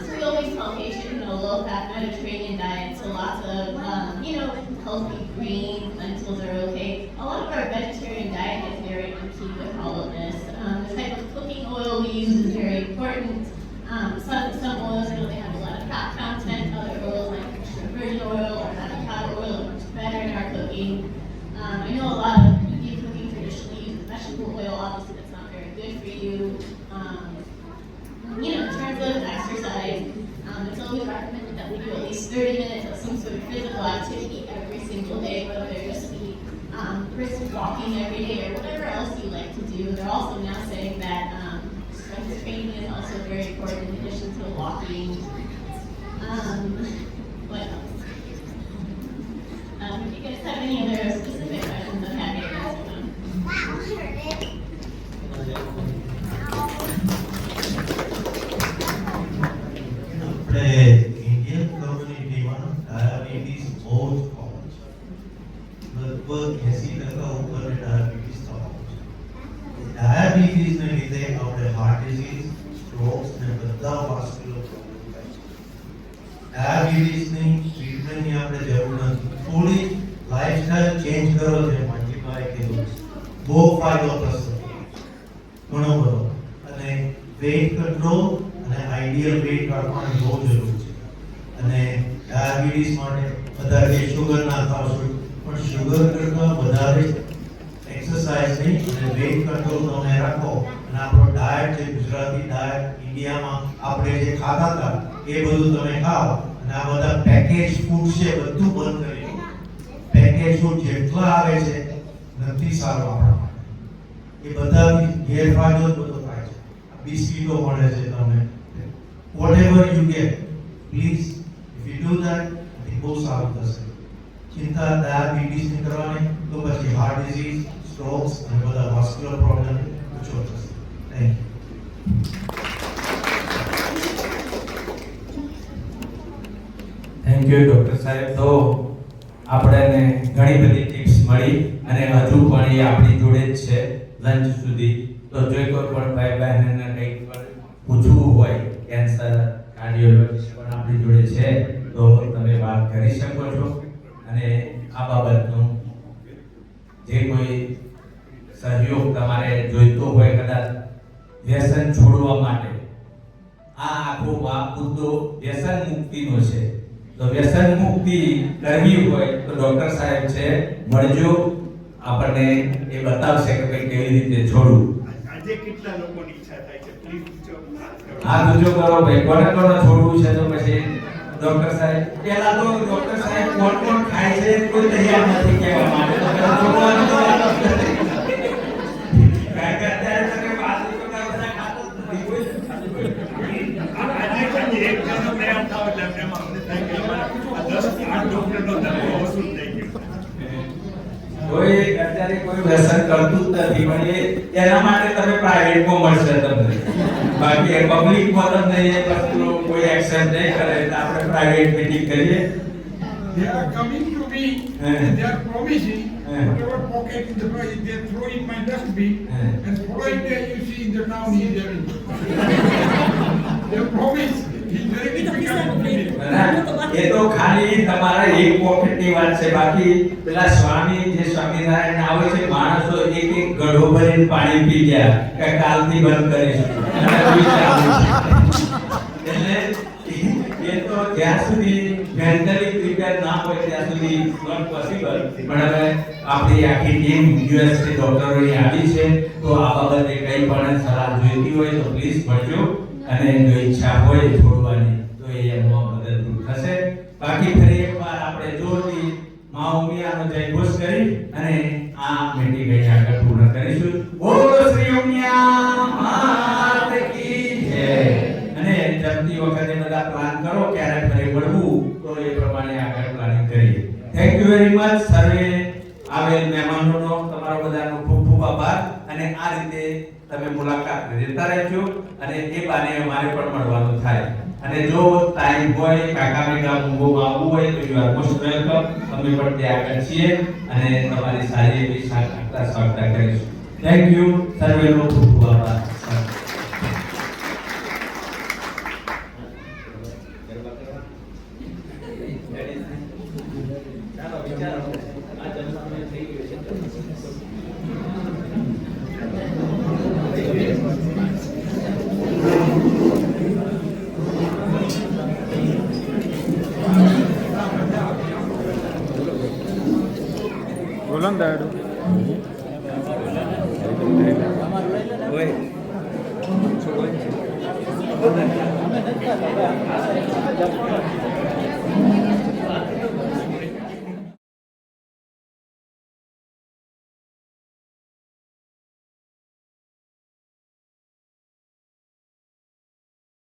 So we always tell patients, low-fat Mediterranean diet, so lots of, healthy greens, lentils are okay. A lot of our vegetarian diet is very key with all of this. The type of cooking oil we use is very important. Some oils, they have a lot of fat content. Other oils like extra virgin oil or avocado oil are much better in our cooking. I know a lot of Indian cooking traditionally uses vegetable oil. Obviously, that's not very good for you. In terms of exercise, it's always recommended that we do at least 30 minutes of some sort of physical activity every single day, whether it just be brisk walking every day or whatever else you like to do. They're also now saying that strength training is also very important in addition to walking. What else? If you guys have any other specific questions, I'm happy to answer them. Indian community diabetes બહુ જ common છે. લગભગ 80% ઉપર diabetes થવાનું છે. ડાયાબિટીસને લીધે આપણે heart disease, strokes ને બધા વાસ્ક્યુલર પ્રોબ્લેમ થાય છે. એવું નથી. થોડી લાઈફસ્ટાઈલ ચેન્જ કરો છે મંજીભાઈ કીધું બહુ ફાયદો થશે ઘણો બધો. અને વેઇટ કંટ્રોલ અને આઈડિયલ વેઇટ રાખવાની બહુ જરૂર છે. અને ડાયાબિટીસ માટે બધા કે શુગર ના ખાવશો, પણ શુગર કરતાં વધારે એક્સરસાઇઝ અને વેઇટ કંટ્રોલ તમે રાખો અને આપણો ડાયટ છે ગુજરાતી ડાયટ ઇન્ડિયામાં આપણે જે ખાતા હતા એ બધું તમે ખાઓ અને આ બધા પેકેજ ફૂડ છે બધું બંધ કરી દો. પેકેજ ફૂડ જેટલા આવે છે નથી સારું આપણા માટે. એ બધાથી ગેરફાયદો જ બધો થાય છે. બિસ્કીટો મળે છે તમે, whatever you get, please if you do that it બહુ સારું થશે. ચિંતા ડાયાબિટીસ ની કરવાની તો પછી હાર્ટ ડિઝીઝ, સ્ટ્રોક્સ અને બધા વાસ્ક્યુલર પ્રોબ્લેમ ઓછો થશે. Thank you. Thank you doctor સાહેબ. તો આપણને ઘણી બધી ટિપ્સ મળી અને હજુ પણ એ આપણી જોડે જ છે લંચ સુધી. તો જો કોઈ પણ ભાઈ બહેનને કંઈક પણ પૂછવું હોય, કેન્સર, કાર્ડિયોલોજીસ્ટ પણ આપણી જોડે છે, તો તમે વાત કરી શકો છો. અને આ બાબતનું જે કોઈ સહયોગ તમારે જોઈતો હોય, કદાચ વ્યસન છોડવા માટે, આ આખો મુદ્દો વ્યસન મુક્તિનો છે. તો વ્યસન મુક્તિ કરવી હોય તો ડૉક્ટર સાહેબ છે, મળજો. આપણને એ બતાવશે કે ભાઈ કેવી રીતે છોડવું. આજે કેટલા લોકોની ઈચ્છા થાય છે, પ્લીઝ હા પૂછો કરો ભાઈ, કોને કોને છોડવું છે. તો પછી ડૉક્ટર સાહેબ પહેલા તો ડૉક્ટર સાહેબ કોણ કોણ ખાય છે કોઈ તૈયાર નથી કહેવા માટે. તો પહેલા છોડવાનું તો કારણ કે અત્યારે તમે 5 રૂપિયા બધા ખાતો જ નથી કોઈ. આજે એક જણો તૈયાર થાવ એટલે એમાં અમને થાય કે અમારા 10-8 ડોક્ટરનો ધંધો વસૂલ થઈ ગયો. કોઈ અત્યારે કોઈ વ્યસન કરતું જ નથી, પણ એના માટે તમે પ્રાઇવેટમાં મળશે તમને. બાકી પબ્લિકમાં તમને એ વસ્તુ કોઈ એક્સેપ્ટ નહીં કરે તો આપણે પ્રાઇવેટ મીટિંગ કરીએ. They are coming to me and they are promising whatever pocket in the price they throw in my dustbin and following day you see in the town he is having. They promise. He's very difficult to believe. એ તો ખાલી તમારા એક પોકેટની વાત છે. બાકી પેલા સ્વામી જે સ્વામિનારાયણ આવે છે, માણસો એક એક ગઢો ભરીને પાણી પી ગયા કે કાલથી બંધ કરીશું. એટલે એ તો જ્યાં સુધી મેન્ટલી પ્રિપેર ના હોય ત્યાં સુધી નોટ પોસિબલ. પણ હવે આપણી આખી ટીમ યુએસથી ડોક્ટરોની આવી છે, તો આ બાબતે કંઈ પણ સલાહ જોઈતી હોય તો પ્લીઝ મળજો. અને જો ઈચ્છા હોય છોડવાની તો એ એમાં મદદરૂપ થશે. બાકી ફરી એકવાર આપણે જોરથી મા ઉમિયાનો જયઘોષ કરી અને આ મીટિંગ અહીં આગળ પૂર્ણ કરીશું. બોલો શ્રી ઉમિયા માત કી જય. અને જમતી વખતે બધા પ્લાન કરો ક્યારે ફરી મળવું, તો એ પ્રમાણે આગળ પ્લાનિંગ કરીએ. Thank you very much. સર્વે આવેલ મહેમાનોનો તમારો બધાનો ખૂબ ખૂબ આભાર. અને આ રીતે તમે મુલાકાત લેતા રહેજો અને એ બાને અમારે પણ મળવાનું થાય. અને જો ટાઈમ હોય, કાકા મેગા મુંબઈમાં આવવું હોય તો યુ આર મોસ્ટ વેલકમ. અમે પણ ત્યાં આગળ છીએ અને તમારી સારી એવી સ્વાગત કરીશું. Thank you. સર્વેનો ખૂબ ખૂબ આભાર. Oye.